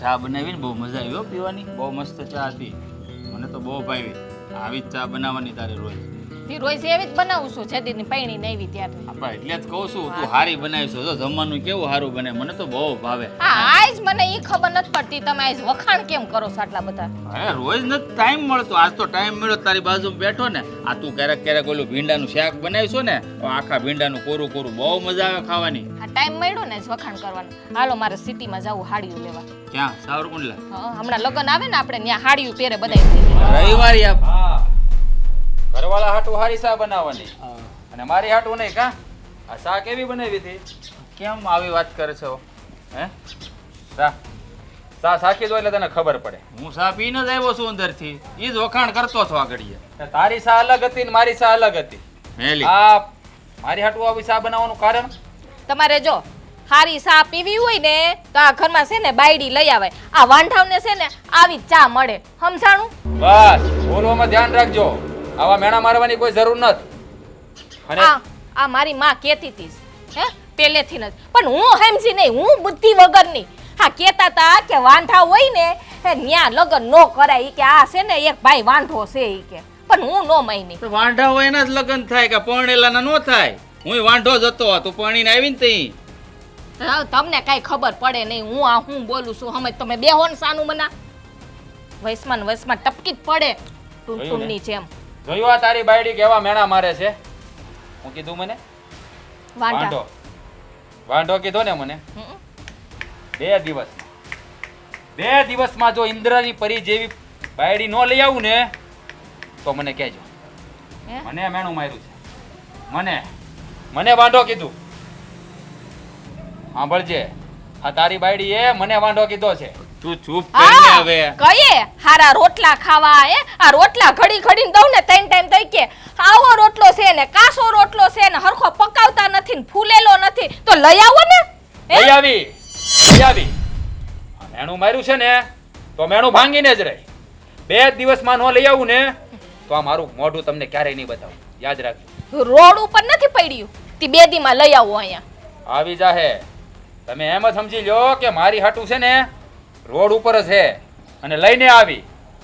ચા બનાવીને બહુ મજા આવી હો પીવાની, બહુ મસ્ત ચા હતી, મને તો બહુ ભાવી. આવી જ ચા બનાવવાની તારે રોજ. તી રોજ એવી જ બનાવું છું જેદીની પૈણી ને આવી ત્યારની. આપા એટલે જ કહું છું તું હારી બનાવીશું. જો જમવાનું કેવું સારું બને, મને તો બહુ ભાવે. હા આજ મને ઈ ખબર નથી પડતી તમે આજ વખાણ કેમ કરો છો આટલા બધા. અરે રોજ નથી ટાઈમ મળતો, આજ તો ટાઈમ મળ્યો. તારી બાજુમાં બેઠો ને, આ તું ક્યારેક ક્યારેક ઓલું ભીંડાનું શાક બનાવીશું ને, તો આખા ભીંડાનું કોરું કોરું બહુ મજા આવે ખાવાની. આ ટાઈમ મળ્યો ને વખાણ કરવાનો. હાલો મારે સિટીમાં જવું હાડીયું લેવા. ક્યાં? સાવરકુંડલા? હા હમણાં લગ્ન આવે ને આપણે ત્યાં હાડીયું પહેરે બધાય. રવિવારે આપ. હા ઘરવાળા હાટુ હારી સા બનાવવાની અને મારી હાટુ નહીં કા. આ સા કેવી બનાવી હતી? કેમ આવી વાત કરે છે? હે સા સા સાખી દો એટલે તને ખબર પડે. હું સા પીને જ આવ્યો છું અંદરથી, ઈ જ વખાણ કરતો હતો આગળીએ. તારી સા અલગ હતી ને મારી સા અલગ હતી. હેલી આ મારી હાટુ આવી સા બનાવવાનું કારણ તમારે જો હારી સા પીવી હોય ને તો આ ઘરમાં છે ને બાયડી લઈ આવાય. આ વાંઢાવને છે ને આવી જ ચા મળે. સમજાણું? બસ બોલવામાં ધ્યાન રાખજો. આવા મેણા મારવાની કોઈ જરૂર નથી. અને આ મારી માં કહેતી હતી હે પહેલેથી જ, પણ હું સમજી નહીં, હું બુદ્ધિ વગરની. હા કહેતા હતા કે વાંઢા હોય ને હે ન્યા લગન નો કરાય. ઈ કે આ છે ને એક ભાઈ વાંઢો છે ઈ કે, પણ હું નો માની. તો વાંઢા હોય એના જ લગ્ન થાય કે પરણેલાના નો થાય? હું વાંઢો જ હતો, તું પરણીને આવી ને તઈ. તમને કઈ ખબર પડે નહીં. હું બોલું છું હમે તમે બેહો ને સાનું મના વૈસમાં ટપકી જ પડે ટુનટુનની જેમ. જોયું આ તારી બાયડી કેવા મેણા મારે છે? હું કીધું મને વાંઢા વાંઢો વાંઢો કીધો ને મને. હમ. 2 દિવસમાં જો ઇન્દ્રની પરી જેવી બાયડી નો લઈ આવું ને તો મને કહેજો. હે? મને મેણું માર્યું છે. મને વાંઢો કીધું. સાંભળજે, આ તારી બાયડી એ મને વાંઢો કીધો છે. તું ચૂપ કરીને હવે. કયે હારા રોટલા ખાવા હે? આ રોટલા ઘડી ઘડીને દઉં ને 3 ટાઈમ તઈ કે આવો રોટલો છે ને કાસો રોટલો છે ને હરખો પકાવતા નથી ને ફૂલેલો નથી તો લઈ આવો ને. લઈ આવી આ મેણું માર્યું છે ને તો મેણું ભાંગીને જ રહી. 2 દિવસમાં નો લઈ આવું ને તો આ મારું મોઢું તમને ક્યારેય નહીં બતાવું. યાદ રાખજો. રોડ ઉપર નથી પડ્યું તી 2 દીમાં લઈ આવો અહીંયા. આવી જાહે. તમે એમ જ સમજી લ્યો કે મારી હાટું છે ને રોડ ઉપર જ છે અને લઈને આવી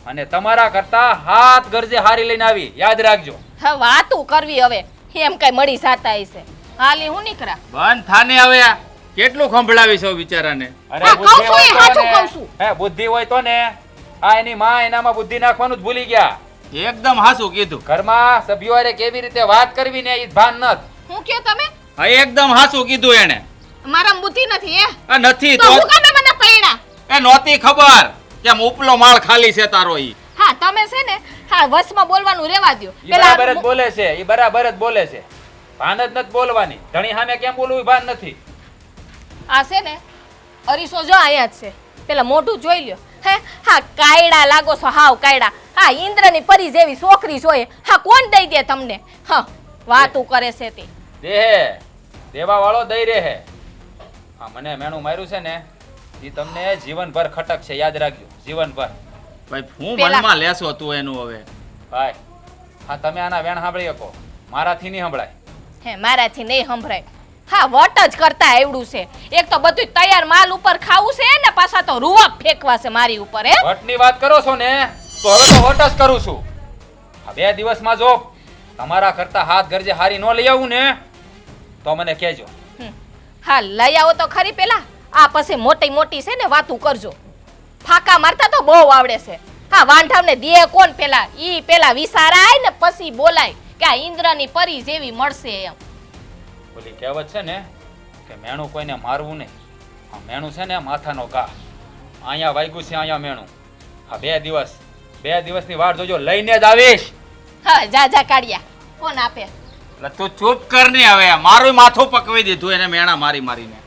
અને તમારા કરતા હાથ ગરજે હારી લઈને આવી. યાદ રાખજો. હા વાતું કરવી હવે એમ કઈ મળી જાતા હશે. હાલી હું નીકળા. બંધ થાને હવે. કેટલું સંભળાવીશ બિચારાને. અરે હા, બુદ્ધિ કહું છું, હોય એ તો હાચું ને- કહું છું. હે બુદ્ધિ હોય તો ને આ એની માં એનામાં બુદ્ધિ નાખવાનું જ ભૂલી ગયા. એકદમ હાસું કીધું. ઘરમાં સભ્યો હારે કેવી રીતે વાત કરવી ને એ ભાન નથી. હું કયો તમે હા એકદમ હાસું કીધું એને. મારા બુદ્ધિ નથી હે આ નથી તો તો હું કામે મને પૈણા. એ નહોતી ખબર કેમ ઉપલો માળ ખાલી છે તારો ઈ. હા તમે છે ને હા વસમાં બોલવાનું રેવા દ્યો. ઈ બરાબર જ બોલે છે. ઈ બરાબર જ બોલે છે. ભાન જ નથી બોલવાની. ધણી સામે કેમ બોલવું એ ભાન નથી. આ છે ને અરીસો જો આયા જ છે. પેલા મોઢું જોઈ લ્યો. હે હા કાયડા લાગો છો હાવ કાયડા. હા ઇન્દ્રની પરી જેવી છોકરી જોઈએ. હા કોણ દઈ દે તમને? હા વાતું કરે છે તે. દેહે દેવા વાળો દઈ રહે. હા મને મેણું માર્યું છે ને ઈ તમને જીવનભર ખટક છે. યાદ રાખજો. જીવનભર. ભાઈ હું પેલા- મનમાં લેશો તું એનું હવે. ભાઈ હા તમે આના વેણ સાંભળી શકો. મારાથી નહીં સંભળાય. હે મારાથી નહીં સંભળાય. હા વટ જ કરતા આવડું છે. એક તો બધું તૈયાર માલ ઉપર ખાવું છે ને પાછા તો રૂવાબ ફેંકવા છે મારી ઉપર હે. વટની વાત કરો છો ને તો હવે તો વટ જ કરું છું. આ 2 દિવસમાં જો તમારા કરતા હાથ ગરજે હારી ન લઈ આવું ને તો મને કહેજો. હા લઈ આવો તો ખરી પેલા. આ પછી મોટી મોટી છે ને વાતું કરજો. ફાકા મારતા તો બહુ આવડે છે. હા વાંઢાવને દે કોણ પેલા ઈ પેલા વિચારાય ને પછી બોલાય કે આ ઇન્દ્રની પરી જેવી મળશે એમ. ઓલી કહેવત છે ને કે મેણું કોઈને મારવું નહીં. આ મેણું છે ને માથાનો ઘા. અહીંયા વાગ્યું છે અહીંયા મેણું. હા 2 દિવસની વાર જોજો. લઈને જ આવીશ. હા જા કાઢ્યા કોણ આપે. એટલે તું ચૂપ કર ને હવે. મારું માથું પકવી દીધું એને મેણા મારીને.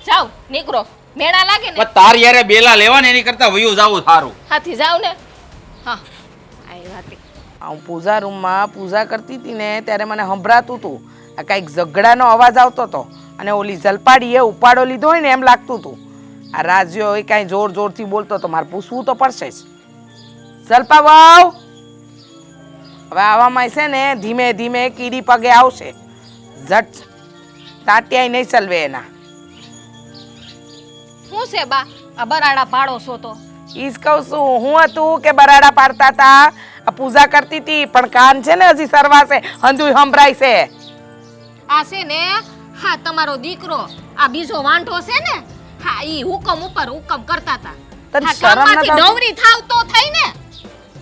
જાવ નીકળો. મેળા લાગે ને પણ તાર યારે બેલા લેવા ને એની કરતા વયું જાવું સારું. હાથી જાવ ને. હા આઈ વાતી. હું પૂજા રૂમમાં પૂજા કરતી હતી ને ત્યારે મને સંભળાતું હતું આ કંઈક ઝઘડાનો અવાજ આવતો હતો અને ઓલી જલપાડીએ ઉપાડો લીધો હોય ને એમ લાગતું હતું. આ રાજ્યો એ કાંઈ જોર જોરથી બોલતો તો મારે પૂછવું તો પડશે જ. જલપા વાવ હવે આવામાં છે ને ધીમે ધીમે કીડી પગે આવશે. ઝટ તાટિયાય નહીં ચલવે એના. શું છે બા આ બરાડા પાડો છો તો ઈ જ કહું છું હું હતું કે બરાડા પાડતા હતા આ પૂજા કરતી હતી પણ કાન છે ને હજી સરવાશે હંધુય સંભળાય છે આ છે ને હા તમારો દીકરો આ બીજો વાંઢો છે ને હા ઈ હુકમ ઉપર હુકમ કરતા હતા તને હા, શરમ કામમાંથી નથી આવતી? ડવરી થાવ તો થઈ ને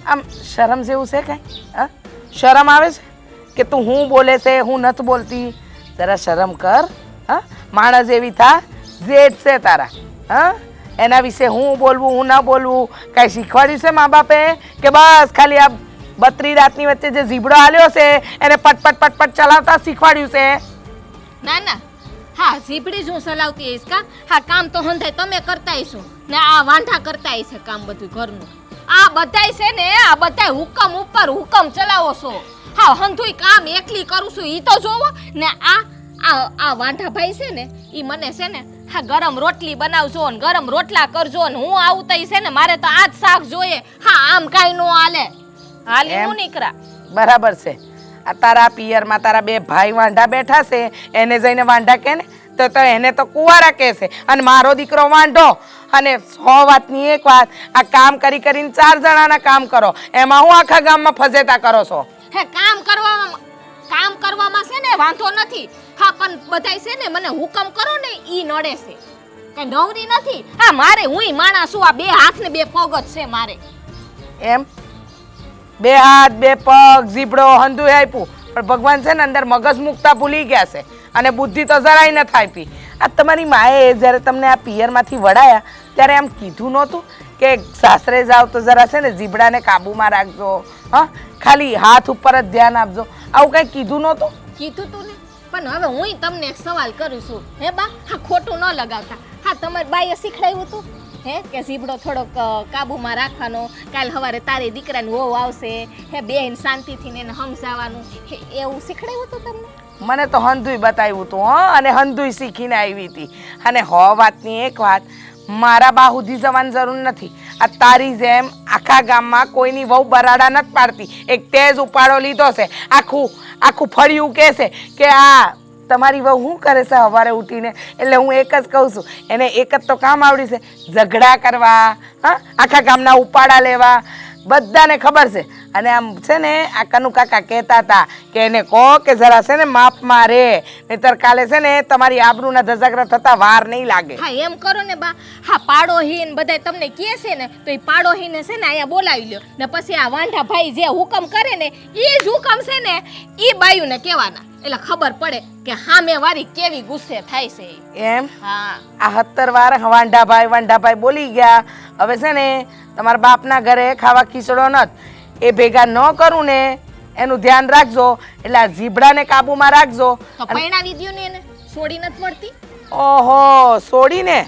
આમ શરમ જેવું છે કાંઈ હા શરમ આવે છે કે તું હું બોલે છે હું નથી બોલતી જરા શરમ કર હા માણસ એવી થા જેઠ છે તારા હા એના વિશે હું બોલવું હું ન બોલવું કાંઈ શીખવાડ્યું છે મા બાપે કે બસ ખાલી આ બત્રી રાતની વચ્ચે જે ઝીબડો આલ્યો છે એને પટ પટ પટ પટ ચલાવતા શીખવાડ્યું છે ના ના હા ઝીપડી જ હું ચલાવતી હઈશ કા હા કામ તો હંધાય તમે કરતા હઈશો ને આ વાંઢા કરતા હશે કામ બધું ઘરનું આ બધાય છે ને આ બધાય હુકમ ઉપર હુકમ ચલાવો છો હા હંધુય કામ એકલી કરું છું ઈ તો જોવો ને આ વાંઢા ભાઈ છે ને ઈ મને છે ને હા ગરમ રોટલી બનાવજો ને ગરમ રોટલા કરજો ને હું આવું તઈ છે ને મારે તો આ જ શાક જોઈએ હા આમ કાઈ નો હાલે હાલે એમ? હું નીકળા બરાબર છે આ તારા પિયરમાં તારા બે ભાઈ વાંઢા બેઠા છે એને જઈને વાંઢા કે ને તો એને તો કુંવારા કહે છે અને મારો દીકરો વાંઢો અને 100 વાતની એક વાત આ કામ કરી કરીને 4 જણાના કામ કરો એમાં હું આખા ગામમાં ફજેતા કરો છો હે કામ કરવામાં છે ને વાંધો નથી હા પણ બધાય છે ને મને હુકમ કરો ને ઈ નડે છે કઈ નવરી નથી હા મારે હુંય માણસ છું આ બે હાથ ને બે પગ જ છે મારે એમ બે હાથ બે પગ ઝીબડો હંધુય આપ્યું પણ ભગવાન છે ને અંદર મગજ મુકતા ભૂલી ગયા છે અને બુદ્ધિ તો જરાય નથી આપી આ તમારી માએ જ્યારે તમને આ પિયરમાંથી વડાયા ત્યારે આમ કીધું નહોતું કે સાસરે જાવ તો જરા છે ને ઝીબડાને કાબૂમાં રાખજો હા ખાલી હાથ ઉપર જ ધ્યાન આપજો આવું કંઈ કીધું નહોતું કીધું તું ને પણ હવે હુંય તમને એક સવાલ કરું છું હે બા હા ખોટું ન લગાવતા હા તમારી બાઈએ શીખડાવ્યું હતું હે કે ઝીબડો થોડોક કાબુમાં રાખવાનો કાલ સવારે તારે દીકરાને વહુ આવશે હે બેન શાંતિથી ને એને સમજાવવાનું હે એવું શીખડાવ્યું હતું તમને મને તો હંધુય બતાવ્યું હતું હં અને હંધુય શીખીને આવી હતી અને વાતની એક વાત મારા બા સુધી જવાની જરૂર નથી આ તારી જેમ આખા ગામમાં કોઈની વહુ બરાડા નથી પાડતી એક તેજ ઉપાડો લીધો છે આખું ફળિયું કહે છે કે આ તમારી વહુ શું કરે છે સવારે ઉઠીને એટલે હું એક જ કહું છું એને એક જ તો કામ આવડ્યું છે ઝઘડા કરવા હા આખા ગામના ઉપાડા લેવા બધાને ખબર છે અને આમ છે ને આ કનુ કાકા કહેતા હતા કે એને કહો કે જરા છે ને માપમાં રે નહીતર કાલે છે ને તમારી આબરૂના ધજાગરા થતા વાર નહીં લાગે હા એમ કરો ને બા હા પાડોહીન બધાય તમને કહે છે ને તો એ પાડોહીને છે ને અહીંયા બોલાવી લ્યો ને પછી આ વાંઢા ભાઈ જે હુકમ કરે ને એ જ હુકમ છે ને એ બાયુને કહેવાના એટલે ખબર પડે કે હામે વારી કેવી ગુસ્સે થાય છે એમ હા આ 70 વાર વાંઢાભાઈ બોલી ગયા હવે છે ને તમારા બાપના ઘરે ખાવા ખીચડો નત એ ભેગા ન કરું ને એનું ધ્યાન રાખજો એટલે આ ઝીબડાને કાબુમાં રાખજો તો પૈણાવી દ્યો ને એને છોડી નથી પડતી ઓહો છોડીને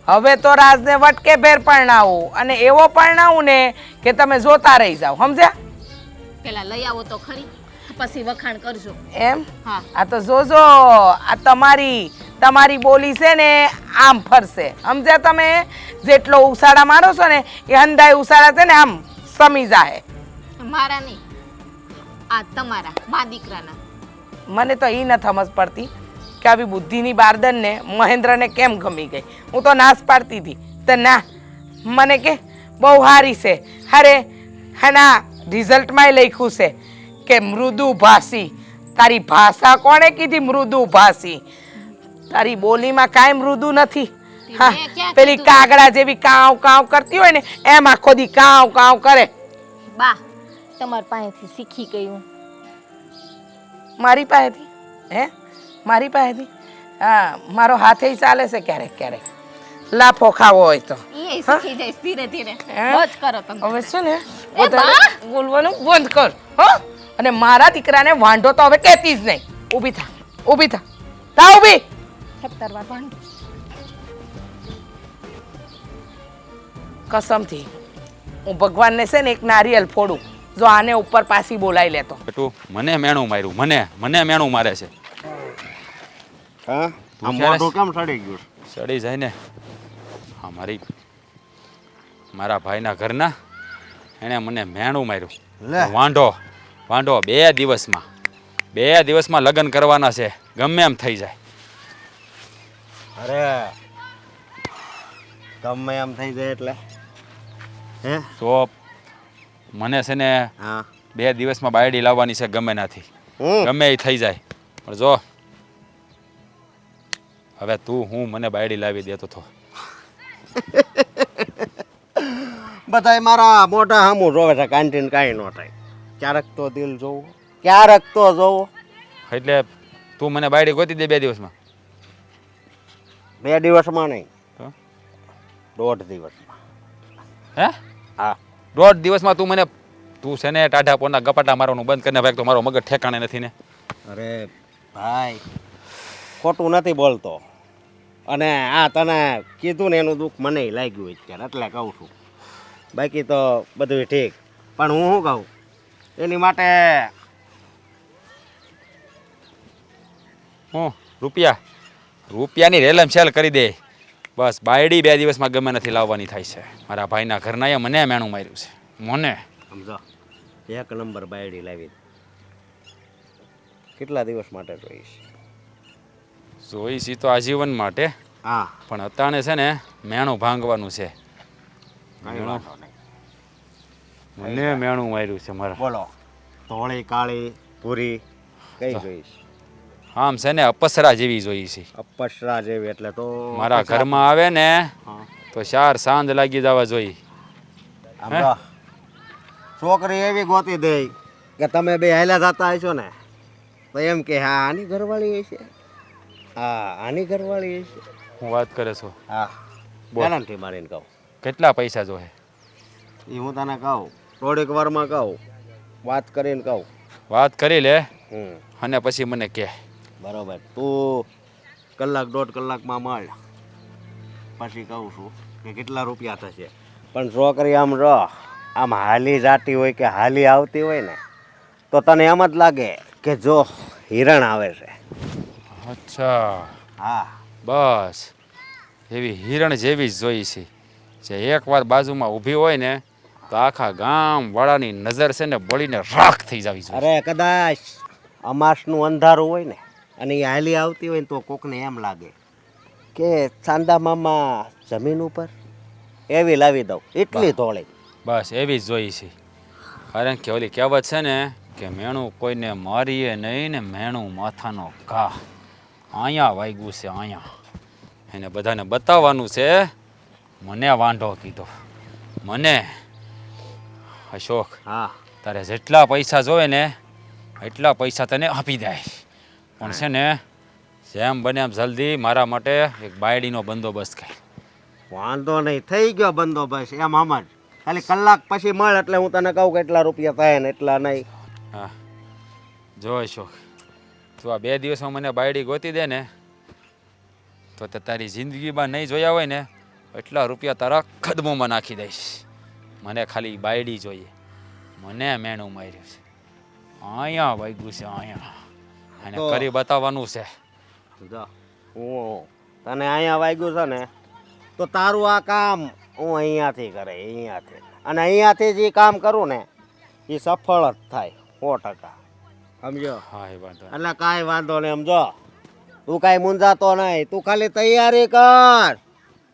હવે તો રાજને વટકે ભેર પરણાવું અને એવો પરણાવું ને કે તમે જોતા રહી જાઓ સમજ્યા પેલા લઈ આવો તો ખરી પછી વખાણ કરજો એમ હા આ તો જોજો આ તમારી બોલી છે ને આમ ફરશે સમજ્યા તમે જેટલો ઉસાડા મારો છો ને એ હંધાય ઉસાડા છે ને આમ સમી જાય મારા નહીં આ તમારા મા દીકરાના મને તો એ નથી સમજ પડતી કે આવી બુદ્ધિની બારદનને મહેન્દ્રને કેમ ગમી ગઈ હું તો નાશ પાડતી હતી તો ના મને કે બહુ સારી છે અરે હા રિઝલ્ટમાંય લખ્યું છે કે મૃદુ ભાષી તારી ભાષા કોણે કીધી મૃદુ ભાષી તારી બોલીમાં કાંઈ મૃદુ નથી હા મેં ક્યાં પેલી કીધું? કાગડા જેવી કાવ કાવ કરતી હોય ને એમ આખો દી કાવ કાવ કરે બા તમાર પાસેથી શીખી ગયું મારી પાસેથી હે મારી પાસેથી હા મારો હાથે ચાલે છે ક્યારેક ક્યારેક લાફો ખાવો હોય તો એ શીખી જાય ધીરે ધીરે હે? બસ કરો તમે હવે છે ને એ વધારે બા! બોલવાનું બંધ કર હો અને મારા દીકરાને વાંઢો તો હવે કહેતી જ નહીં ઊભી થા ઊભી 70 વાર પણ કસમથી હું ભગવાનને છે ને એક નારિયેલ ફોડું જો આને ઉપર પાછી બોલાવી લેતો બેટું મને મેણું માર્યું મને મેણું મારે છે હા આ તું મોઢું કેમ સડી ગયું સડી જાય ને હા મારા ભાઈના ઘરના એણે મને મેણું માર્યું લે. વાંઢો 2 દિવસમાં લગ્ન કરવાના છે ગમે એમ થઈ જાય અરે ગમે એમ થઈ જાય એટલે હે તો મને છે ને હા 2 દિવસમાં બાયડી લાવવાની છે ગમે નાથી હું ગમે એ થઈ જાય પણ જો હવે તું હું મને બાયડી લાવી દેતો હતો બધાય મારા મોઢા સામું જોવે છે કાંટીન કાંઈ ન થાય ક્યારેક તો દિલ જોવું ક્યારેક તો જોવું એટલે તું મને બાયડી ગોતી દે 2 દિવસમાં 2 દિવસમાં નહીં તો 1.5 દિવસમાં હે હા 1.5 દિવસમાં તું છે ને ટાઢા પોના ગપાટા મારવાનું બંધ કરીને ભાઈ તો મારો મગજ ઠેકાણે નથી ને અરે ભાઈ ખોટું નથી બોલતો અને આ તને કીધું ને એનું દુઃખ મને લાગ્યું અત્યારે એટલે કહું છું બાકી તો બધું ઠીક પણ હું શું કહું એની માટે હું રૂપિયાની રેલમ છેલ કરી દે બસ બાયડી 2 દિવસમાં ગમે નથી લાવવાની થાય છે મારા ભાઈના ઘરના એ મને મેણું માર્યું છે મને સમજો 1 નંબર બાયડી લાવી કેટલા દિવસ માટે જોઈશ જોઈશ ઈ તો આજીવન માટે હા પણ અતાણે છે ને મેણું ભાંગવાનું છે કઈ વાંધો નહીં મને મેણું માર્યું છે મારા બોલો ધોળી કાળી ભૂરી કઈ જોઈશ આમ છે ને અપસરા જેવી જોઈ છે અપસરા જેવી એટલે તો મારા ઘરમાં આવે ને હા તો 4 સાંજ લાગી જવા જોઈ આમ જો, છોકરી એવી ગોતી દે કે તમે બે હાલ્યા જતા હશો ને તો એમ કે હા આની ઘરવાળી હશે હા આની ઘરવાળી હશે હું વાત કરે છો હા બોલ. ગેરંટી મારીને કહું કેટલા પૈસા જોહે એ હું તને કહું થોડીક વારમાં કહું વાત કરીને કહું વાત કરી લે હમ અને પછી મને કહે બરોબર તું 1-1.5 કલાકમાં મળ પછી કહું છું કે કેટલા રૂપિયા થશે પણ છોકરી આમ રહો આમ હાલી જાતી હોય કે હાલી આવતી હોય ને તો તને એમ જ લાગે કે જો હિરણ આવે છે અચ્છા હા બસ એવી હિરણ જેવી જ જોઈ છે જે એકવાર બાજુમાં ઊભી હોય ને તો આખા ગામ વાળાની નજર છે ને બળીને રાખ થઈ જવી જોઈએ અરે કદાચ અમાસનું અંધારું હોય ને અને એ હાલી આવતી હોય ને તો કોકને એમ લાગે કે ચાંદા મામા જમીન ઉપર એવી લાવી દઉં એટલી ધોળી બસ એવી જ જોઈ છે કારણ કે ઓલી કહેવત છે ને કે મેણું કોઈને મારીએ નહીં ને મેણું માથાનો ઘા અહીંયા વાગ્યું છે અહીંયા એને બધાને બતાવવાનું છે મને વાંઢો કીધો મને અશોક હા તારે જેટલા પૈસા જોવે ને એટલા પૈસા તને આપી દે પણ છે ને જેમ બને એમ જલ્દી મારા માટે એક બાયડીનો બંદોબસ્ત કર વાંધો નહીં થઈ ગયો બંદોબસ્ત એમ આમ જ ખાલી કલાક પછી મળ એટલે હું તને કહું કેટલા રૂપિયા થાય ને એટલા નહીં હા જો અશોક તું આ 2 દિવસમાં મને બાયડી ગોતી દે ને તો તે તારી જિંદગીમાં નહીં જોયા હોય ને એટલા રૂપિયા તારા કદમોમાં નાખી દઈશ મને ખાલી બાયડી જોઈએ મને મેણું માર્યું છે અહીંયા વાગ્યું છે અહીંયા અને તો- કરી બતાવવાનું છે જો હું તને અહીંયા વાગ્યું છે ને તો તારું આ કામ હું અહીંયાથી કરે અહીંયાથી અને અહીંયાથી જે કામ કરું ને એ સફળ જ થાય 100% સમજો હા એ વાંધો નહીં. એટલે કાંઈ વાંધો નહીં સમજો તું કાંઈ મૂંઝાતો નહીં તું ખાલી તૈયારી કર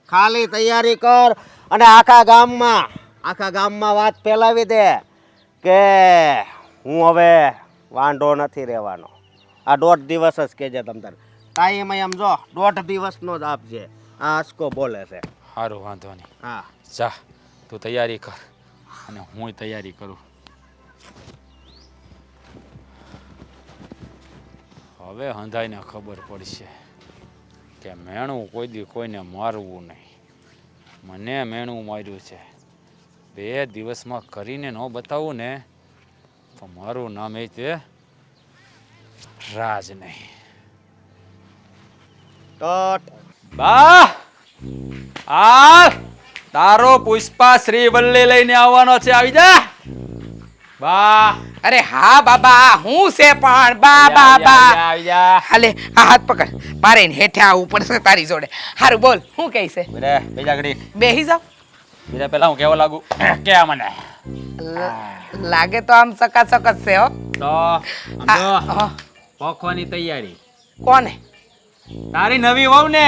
ખાલી તૈયારી કર અને આખા ગામમાં વાત ફેલાવી દે કે હું હવે વાંઢો નથી રહેવાનો આ 1.5 દિવસ જ કહેજે તમ તારે ટાઈમ એમ જો 1.5 દિવસનો જ આપજે આ આસકો બોલે છે સારું વાંધો નહીં હા જા તું તૈયારી કર અને હું તૈયારી કરું હવે હંધાઈને ખબર પડશે કે મેણું કોઈ દી કોઈને મારવું નહીં મને મેણું માર્યું છે 2 દિવસમાં કરીને ન બતાવું ને તો મારું નામ એ તે રાજ નહીં કટ બા આ તારો પુષ્પા શ્રીવલ્લી લઈને આવવાનો છે આવી જા બા અરે હા બાબા હું છે પણ બા બા બા આવી જા હાલે આ હાથ પકડ મારે એને હેઠે આવવું પડશે તારી જોડે હારું બોલ શું કહે છે બેટા બેજા ઘડી બેહી જાવ બીજા પેલા હું કેવો લાગુ કે આ મને લાગે તો આમ ચકાચક જ છે હો તો હા. પોખવાની તૈયારી કોને તારી નવી વહુ ને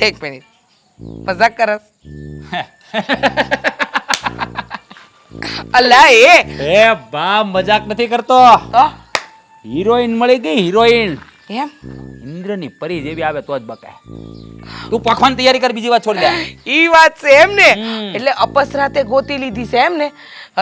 એક મિનિટ મજાક કરસ અલ્લા એ બા મજાક નથી કરતો. તો હિરોઈન મળી ગઈ, હિરોઈન. એમ ઇન્દ્રની પરી જેવી આવે તો જ બકાય. તું પખવાની તૈયારી કર, બીજી વાત છોડી દે. ઈ વાત છે એમ ને હમ. એટલે અપસરાતે ગોતી લીધી છે એમ ને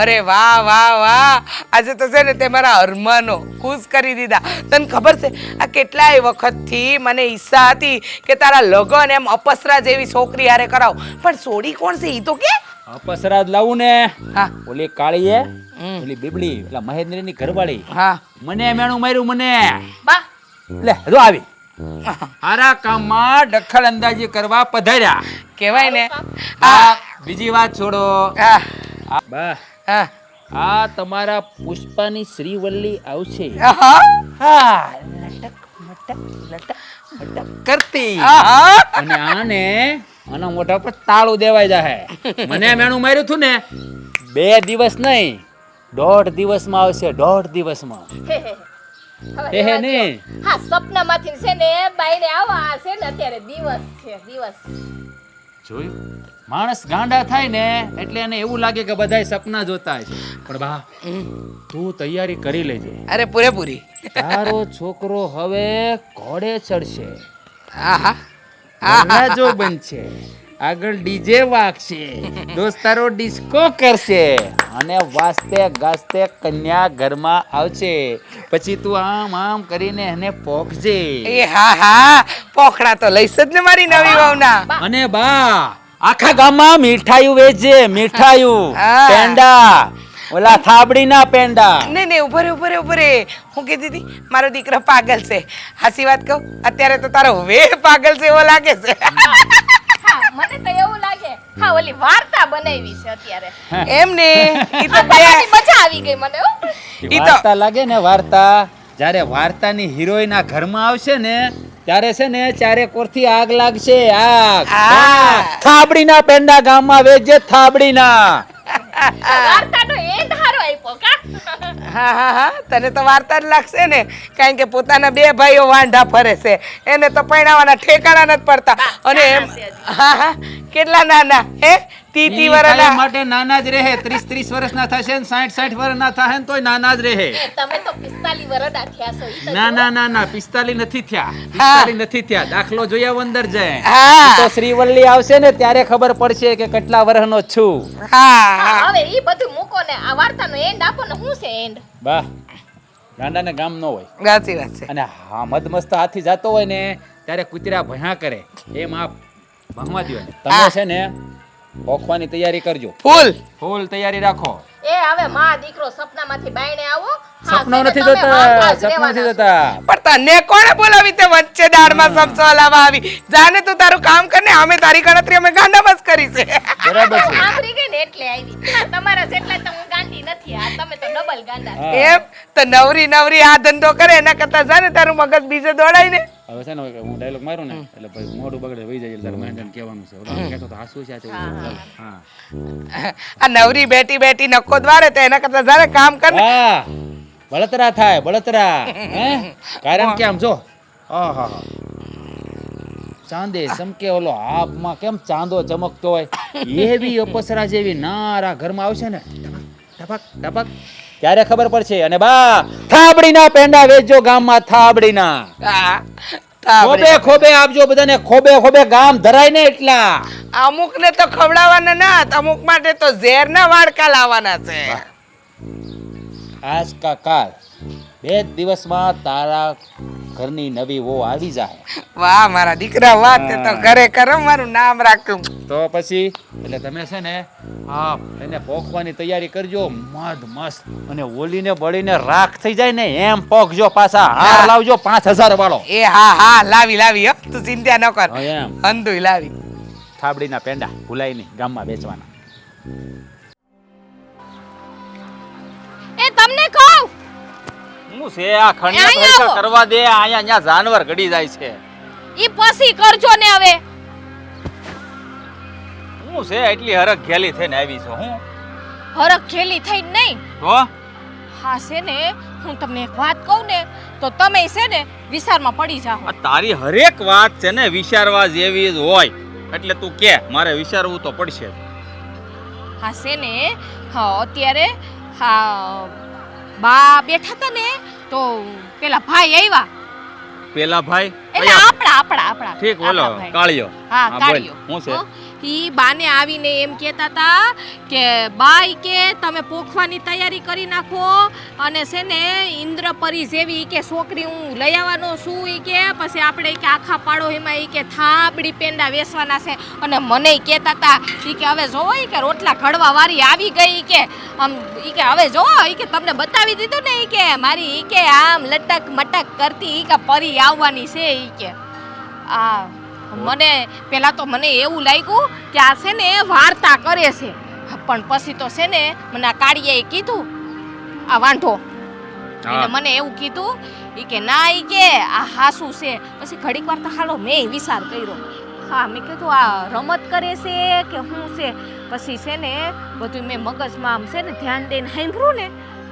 અરે વાહ વાહ વાહ આજે તો છે ને તે મારા અરમાનો ખુશ કરી દીધા તને ખબર છે આ કેટલાય વખતથી મને ઈચ્છા હતી કે તારા લગન એમ અપસરા જેવી છોકરી હારે કરાવ પણ સોડી કોણ છે ઈ તો કે અપસરા જ લાવું ને. હા ઓલી કાળીએ, હમ. ઓલી બીબડી, એટલે મહેન્દ્રની ઘરવાળી. હા મને મેણું માર્યું મને. બા લે જો આવી. હારા કામમાં દખલ અંદાજી કરવા પધાર્યા. કહેવાય ને આ બીજી વાત છોડો. હા બા હા આ તમારા પુષ્પાની શ્રીવલ્લી આવશે. આહા. હા લટક મટક લટક મટક કરતી. આહા. અને આને આના મોઢા પર તાળું દેવાય જાહે. મને મેણું માર્યું હતું ને 2 દિવસ નહીં 1.5 દિવસમાં આવશે, 1.5 દિવસમાં. હે હે હે હે ને હા સપનામાંથી છે ને બાઈને આવા છે ને અત્યારે દિવસ છે દિવસ જોયું, માણસ ગાંડા થાય ને એટલે એને એવું લાગે કે બધાય સપના જોતા છે. પણ બા તું તૈયારી કરી લેજે. અરે પૂરેપૂરી તારો છોકરો હવે ઘોડે ચડશે, આહા વરરાજો બનશે, આગળ ડીજે વાગશે, દોસ્તારો ડિસ્કો કરશે અને વાસ્તે ગાસ્તે કન્યા ઘરમાં આવશે. પછી તું આમ આમ કરીને એને પોખજે. એ હા હા પોખડા તો લઈશ જ ને મારી નવી વહુના અને બા આખા ગામમાં મીઠાયું વેચજે, મીઠાયું, હા. પેંડા, ઓલા થાબડીના પેંડા. નહીં નહીં ઉભરે હું કીધી હતી મારો દીકરો પાગલ છે હાસી વાત કહું અત્યારે તો તારો વે પાગલ છે એવો લાગે છે હા મને તો એવું લાગે હા ઓલી વાર્તા બનાવી છે અત્યારે એમ ને ઈ તો બધાની મજા આવી ગઈ મને હો. ઈ તો વાર્તા લાગે ને વાર્તા. જ્યારે વાર્તાની હિરોઈન આ ઘરમાં આવશે ને ત્યારે છે ને ચારે કોરથી આગ લાગશે, આગ. હા. થાબડીના પેંડા ગામમાં વેચજે, થાબડીના. વાર્તાનો એન્ડ હારો આપ્યો કા હા હા હા તને તો વાર્તા જ લાગશે ને કારણ કે પોતાના 2 ભાઈઓ વાંઢા ફરે છે એને તો પરણાવવાના ઠેકાણા નથી પડતા અને એમ હા હા કેટલા નાના હે 30 ઈ વર્ષના કાયમ માટે નાના જ રહે. 30 વર્ષના થશે ને 60 વર્ષના થાય ને તોય નાના જ રહે. એ તમે તો 45 વર્ષના થયા છો ઈ તો ના ના ના ના 45 નથી થયા, 45 નથી થયા. દાખલો જોઈ આવો અંદર જાય. હા. તો શ્રીવલ્લી આવશે ને ત્યારે ખબર પડશે કે કેટલા વર્ષનો છું. હા હા, હવે ઈ બધું મૂકો ને આ વાર્તાનો એન્ડ આપો ને શું છે એન્ડ બા ગાંડાને ગામ ન હોય સાચી વાત છે અને હા મદમસ્ત હાથી જાતો હોય ને ત્યારે કૂતરા ભયા કરે એમ આપ ભણવા દ્યો ને. તમે છે ને પોખવાની તૈયારી કરજો, ફૂલ તૈયારી રાખો. એ હવે માં દીકરો સપનામાંથી બાયણે આવો હા, સપના છે ને નથી તમે જોતા, વાંઢા જ સપના નથી રહેવાના છો. જોતા. પણ તને કોણે બોલાવી તે વચ્ચે દાળમાં સમસો લાવવા આવી જાને તું તારું કામ કર ને અમે તારી ગણતરી અમે ગાંડામાં જ કરી છે બરાબર છે. સાંભળી ગઈ ને એટલે આવી હા, તમારા જેટલા તો હું ગાંડી નથી આ તમે તો ડબલ ગાંડા છો. હા. એમ તો નવરી આ ધંધો કરે એના કરતા જાને તારું મગજ બીજે દોડાય ને હવે છે ને હું ડાયલોગ મારું ને એટલે પછી મોઢું બગડે વહી જાય એટલે તારે મહેન્દ્રને કહેવાનું છે. ઓલા કહેતો તો હાસુ છે આ તેવું છે. હા આ નવરી બેટી નક્કો દ્વારે તો એના કરતા જાને કામ કર ને હા બળતરા થાય, બળતરા. હે કારણ કે આમ જો આહા ચાંદે ચમકે ઓલો આબમાં કેમ ચાંદો ચમકતો હોય એવી અપસરા જેવી નારા ઘરમાં આવશે ને ટપક ટપક ત્યારે ખબર પડશે. અને બા થાબડીના પેંડા વેચજો ગામમાં, થાબડીના. હા, ખોબે ખોબે આપજો બધાને, ખોબે ખોબે ગામ ધરાય ને એટલા. અમુક ને તો ખવડાવવાના ના અમુક માટે તો ઝેરના વાડકા લાવવાના છે આજ કા કાલ 2 દિવસમાં તારા ઘરની નવી વહુ આવી જાય. વાહ મારા દીકરા વાહ તે તો ઘરે કરમ મારું નામ રાખ્યું તો પછી એટલે તમે છે ને હા એને પોખવાની તૈયારી કરજો મદ મસ્ત. અને ઓલીને બળીને રાખ થઈ જાય ને એમ પોખજો પાછા. હાર લાવજો 5000 વાળો. એ હા લાવી હો તું ચિંતા ન કર હા, એમ અંધુય લાવી થાબડીના પેંડા ભૂલાય નહીં ગામમાં વેચવાના. એ તમને કહું હું છે આ ખંડિયા અહીંયા પૈસા આવો. કરવા દે અહીંયા જાનવર ઘડી જાય છે. ઈ પછી કરજો ને હવે હું છે એટલી હરખ ઘેલી થઈને આવી છું હું હરખ ખેલી થઈ નહીં તો હા છે ને હું તમને એક વાત કહું ને તો તમે છે ને વિચારમાં પડી જાઓ આ તારી હરેક વાત છે ને વિચારવા જેવી જ હોય. એટલે તું કે મારે વિચારવું તો પડશે જ. હા છે ને, હા અત્યારે હા બા બેઠા હતા ને તો પેલા ભાઈ આવ્યા, પેલા ભાઈ એટલે કયા? આપણા ઠીક, ઓલો આપણા ભાઈ. કાળિયો. હા બોલ, કાઢ્યો. શું છે? ઈ બાને આવીને એમ કહેતા હતા કે બાઈ કે તમે પોખવાની તૈયારી કરી નાખો અને છે ને ઇન્દ્રપરી જેવી ઈ કે છોકરી હું લઈ આવવાનો છું ઈ કે પછી આપણે ઈ કે આખા પાડોશીમાં ઈ કે થાબડી પેંડા વેચવાના છે અને મને ઈ કહેતા હતા ઈ કે હવે જોવો ઈ કે રોટલા ઘડવા વાળી આવી ગઈ ઈ કે આમ ઈ કે હવે જોવો ઈ કે તમને બતાવી દીધું ને ઈ કે મારી ઈ કે આમ લટક મટક કરતી ઈ કે પરી આવવાની છે ઈ કે આ મને પેલા તો મને એવું લાગ્યું કે આ છે ને વાર્તા કરે છે, પણ પછી તો છે ને મને આ કાળીયાએ કીધું આ વાંઢો એટલે મને એવું કીધું ઈ કે ના ઈ કે આ હાસુ છે. પછી ઘડીક વાર તો હાલો મેં વિચાર કર્યો, હા મેં કીધું આ રમત કરે છે કે શું છે. પછી છે ને બધું મેં મગજમાં આમ છે ને ધ્યાન દઈને સાંભળ્યું ને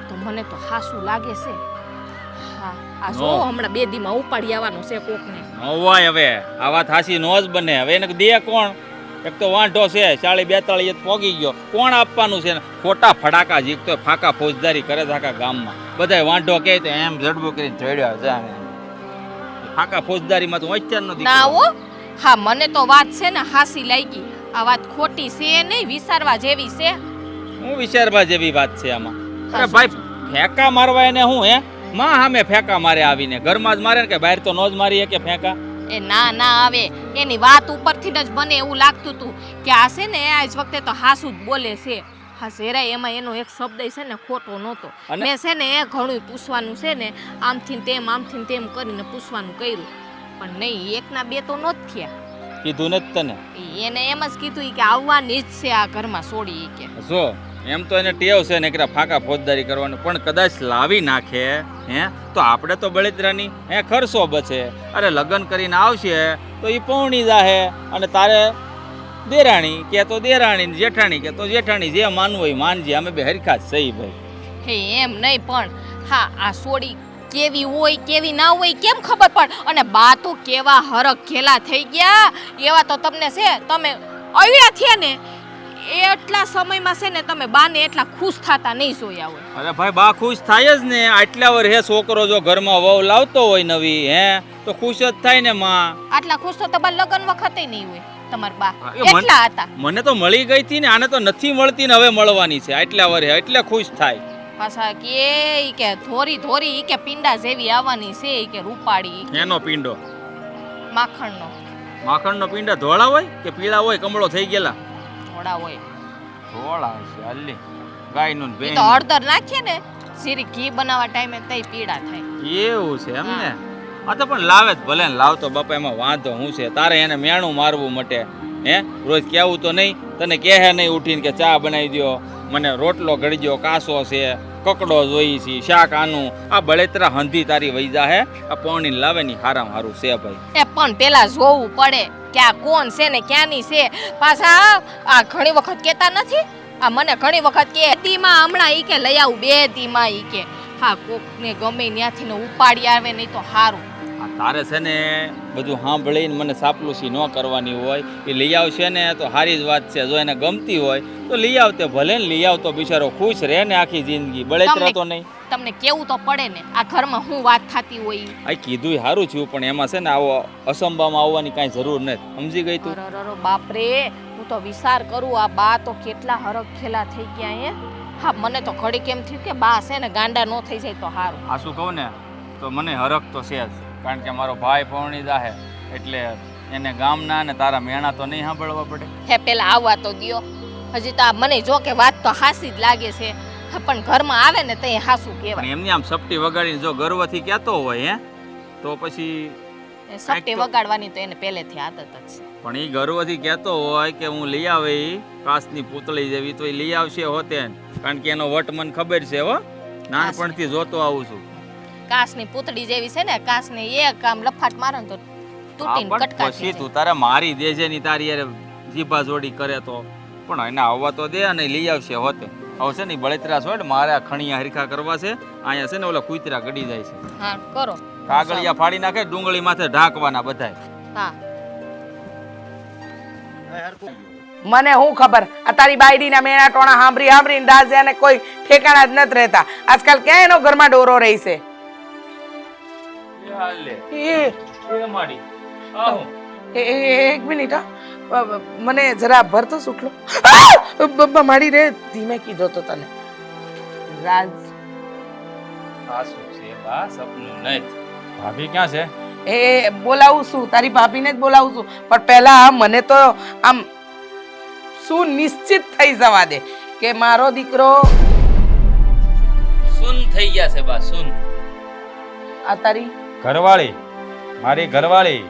તો મને તો હાસુ લાગે છે. હા આ જો હમણાં 2 દીમાં ઉપાડી આવવાનો છે કોકને. નવાય હવે આ વાત હાસી નો જ બને. હવે એને દે કોણ? એક તો વાંઢો છે 40-42 પોગી ગયો, કોણ આપવાનું છે? ખોટા ફડાકા જીકતો ફાકા ફોજદારી કરે છે આખા ગામમાં. બધાય વાંઢો કહે તો એમ જડબું કરીને ચડ્યા છે. ફાકા ફોજદારીમાં તો અત્યારનો ના દીકરો. હો, હા મને તો વાત છે ને હાસી લાગી. આ વાત ખોટી છે નહીં, વિચારવા જેવી છે. હું વિચારવા જેવી વાત છે આમાં? અરે હા, ભાઈ ફેંકા મારવા એને હું હે માં સામે ફેંકા મારે આવીને ઘરમાં જ મારે ને કે બહાર તો નો જ મારીએ કે ફેંકા? એ ના ના આવે એની વાત ઉપરથી જ મને એવું લાગતું હતું કે આ છે ને આજ વખતે તો હાસુ જ બોલે છે. હા જરાય એમાં એનો એક શબ્દ છે ને ખોટો નહોતો. અને? મેં છે ને ઘણું પૂછવાનું છે ને આમથી ને તેમ કરીને પૂછવાનું કર્યું, પણ નહીં એકના બે તો નહોત થયા. કીધું ને જ તને. એને એમ જ કીધું ઈ કે આવવાની જ છે આ ઘરમાં છોડી ઈ કે. જો એમ તો એને ટેવ છે ને કે ફાકા ફોજદારી કરવાનું, પણ કદાચ લાવી નાખે હે તો આપણે તો બળતરાની હે ખર્ચો બચે. અરે લગ્ન કરીને આવશે તો એ પૌણી જાહે અને તારે દેરાણી કે તો દેરાણી ને જેઠાણી કે તો જેઠાણી, જે માનવું હોય માનજે, અમે બે હરખા જ સહી ભાઈ. હે એમ નહીં, પણ હા આ સોડી કેવી હોય કેવી ના હોય કેમ ખબર પડે? અને બા તો કેવા હરખ ખેલા થઈ ગયા એવા તો તમને છે, તમે અવળા થયા ને એટલા સમયમાં છે ને તમે બાને એટલા ખુશ થતા નહીં જોયા હોય. અરે ભાઈ બા ખુશ થાય જ ને. આટલા વર હે છોકરો જો ઘરમાં વહુ લાવતો હોય નવી હે તો ખુશ જ થાય ને માં. આટલા ખુશ તો તમારા લગ્ન વખતે નહીં હોય તમારા બા, હા, એ એટલા હતા. મને તો મળી ગઈ હતી ને, આને તો નથી મળતી ને હવે મળવાની છે. આટલા વર હે એટલે ખુશ થાય. પાછા કે ઈ કે ધોરી ધોરી ઈ કે પિંડા જેવી આવવાની છે ઈ કે રૂપાળી ઈ કે એનો પિંડો માખણનો માખણનો પિંડા ધોળા હોય કે પીળા હોય? કમળો થઈ ગયેલા થોડા હોય. ધોળા છે. હાલી ગાયનું ને ઈ તો ભેંસનું. હળદર નાખીએ ને જીરી ઘી બનાવવા ટાઈમે તઈ પીડા થાય. એવું છે એમ ને? આ તો પણ લાવે જ ભલે ને લાવતો બાપા, એમાં વાંધો હું છે? તારે એને મેણું મારવું મટે હે? રોજ કેવું તો નહીં? તને કહે નહીં ઉઠીને કે ચા બનાવી દો, મને રોટલો ઘડી દો, કાસો છે, કકડો જોઈ છે, શાક આનું. આ બળેતરા હંધી તારી વૈજા હે આ પોણી લાવે ની હારામાં હારું છે ભાઈ. એ પણ પેલા જોવું પડે કે આ કોણ છે ને ક્યાંની છે. પાછા આ ઘણી વખત કહેતા નથી, આ મને ઘણી વખત કે દીમાં હમણાં ઈ કે લઈ આવું 2 દીમાં ઈ કે. હા કોકને ગમે ત્યાંથી ને ઉપાડી આવે નહીં તો સારું. આ તારે છે ને બધું સાંભળીને મને સાપલુસી ન કરવાની હોય. એ લઈ આવશે ને તો સારી જ વાત છે. જો એને ગમતી હોય તો લઈ આવતે, ભલે ને લઈ આવતો બિચારો ખુશ રહે ને આખી જિંદગી. બળેતરા તો નહીં. તમને કેવું તો પડે ને આ ઘરમાં શું વાત થતી હોય ઈ. આ કીધું સારું થયું, પણ એમાં છે ને આવો અસંભામાં આવવાની કાંઈ જરૂર નથી. સમજી ગઈ તું? અરરરો બાપરે, હું તો વિચાર કરું આ બા તો કેટલા હરખ ખેલા થઈ ગયા હે. હા મને તો ઘડી કેમ થયું કે બા છે ને ગાંડા ન થઈ જાય તો સારું. આ શું કહું ને તો મને હરખ તો છે જ, કારણ કે મારો ભાઈ પૌણી જાહે એટલે એને ગામના ને તારા મેણા તો નહીં સાંભળવા પડે. હે પેલા આવવા તો દ્યો. હજી તો આ મને જો કે વાત તો હાસી જ લાગે છે, પણ ઘરમાં આવે ને તઈ હાસું પણ કહેવાય. એમની આમ સપટી વગાડીને જો ગર્વથી કહેતો હોય હે તો પછી એ સપટી વગાડવાની તો એને પહેલેથી આદત જ છે. પણ એ ગર્વથી કહેતો હોય કે હું લઈ આવે ઈ કાચની પૂતળી જેવી, તો એ લઈ આવશે હોતે, કારણ કે એનો વટ મને ખબર છે હો, નાનપણથી જોતો આવું છું. કાચની પૂતળી જેવી છે ને, કાચને એક આમ લફાટ મારે ને તો તૂટીને પણ કટકા થઈ પછી જાય. તું તારે મારી દેજે ની તારી યાર જીભા જોડી કરે તો, પણ એને આવવા તો દે અને લઈ આવશે હોતે. હવે છે ને બળતરા છોડ, મારે આ ખણિયા હરખા કરવા છે. અહીંયા છે ને ઓલા કૂતરા ગડી જાય છે, હા કરો. કાગળિયા ફાડી નાખે, ડુંગળી માથે ઢાંકવાના બધાય. હા મને હું ખબર આ તારી બાયડીના મેણા ટોણા સાંભળીને દાઝ્યાને કોઈ ઠેકાણા જ નથી રહેતા. આજકાલ ક્યાં એનો ઘરમાં ડોરો રહી છે? એ હાલ લે એ એ માડી આહો એક મિનિટ હા. મને જરા ભરતો સુટલો માડી રે ધીમે કીધો તો તને. રાજ આ શું છે બા સપનું નહીં ભાભી ક્યાં છે એ બોલાવું છું, તારી ભાભીને જ બોલાવું છું, પણ પહેલા મને તો આમ શું નિશ્ચિત થઈ જવા દે કે મારો દીકરો સુન થઈ ગયા છે બા સુન. આ તારી ઘરવાળી, મારી ઘરવાળી,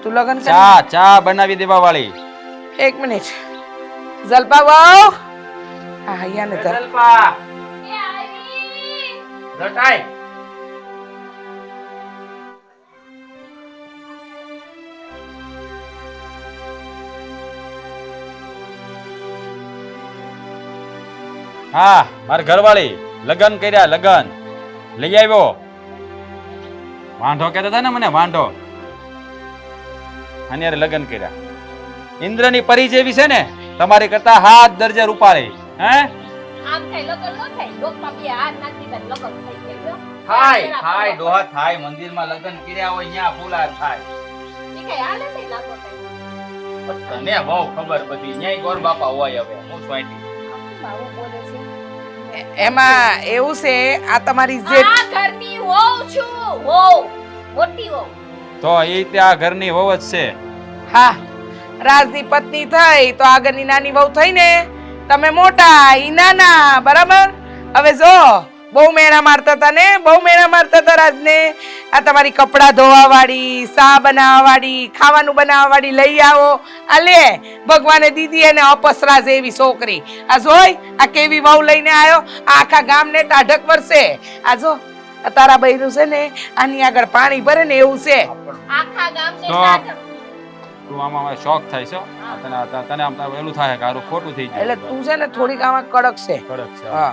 તું લગન કર. ચા ચા બનાવી દેવા વાળી. એક મિનિટ જલપા વાવ હા અહીંયા ને ધર. જલપા જટાઈ હા મારી ઘરવાળી લગન કર્યા લગન લઈ આવ્યો. વાંઢો કહેતા હતા ને મને વાંઢો, આની હારે લગન કર્યા. ઇન્દ્રની પરી જેવી છે ને, તમારી કરતા હાથ દરજે રૂપાળી. હે આમ થાય લગન ન થાય ડોકમાં બે હાથ નાખી દે લગન થઈ જાય જો. થાય થાય ડોહા થાય મંદિરમાં લગ્ન કર્યા હોય ત્યાં ફૂલા થાય. ઈ કઈ હાલે નહીં લાગો થાય. પણ તને બહુ ખબર બધી ન્યાય ગોર બાપા હોય હવે હું સ્વાઈટી. બાવો બોલે છે. એમાં એવું છે આ તમારી જે આ ઘરની વહુ છું, વહુ મોટી વહુ. તો એ ત્યાં ઘરની વહુ જ છે. હા રાજની પત્ની થઈ તો આગળની નાની વહુ થઈ ને, તમે મોટા ઈ નાના, બરાબર? હવે જો બહુ મેણા મારતા હતા ને, બહુ મેણા મારતા હતા રાજને. આ તમારી કપડા ધોવા વાળી, સા બનાવવા વાળી, ખાવાનું બનાવવા વાળી લઈ આવો. આ લે ભગવાને દીધી એને અપસરા જેવી છોકરી. આ જોઈ આ કેવી વહુ લઈને આવ્યો, આ આખા ગામને ટાઢક વરસે. આ જો આ તારા બૈરું છે ને આની આગળ પાણી ભરે ને એવું છે. આખા ગામને તો નાટક. તું આમાં શોખ થાય છે. તને આમ એલું થાય કે આરું ખોટું થઈ એટલે જાય. તું છે ને થોડીક આમાં કડક છે. કડક છે. હા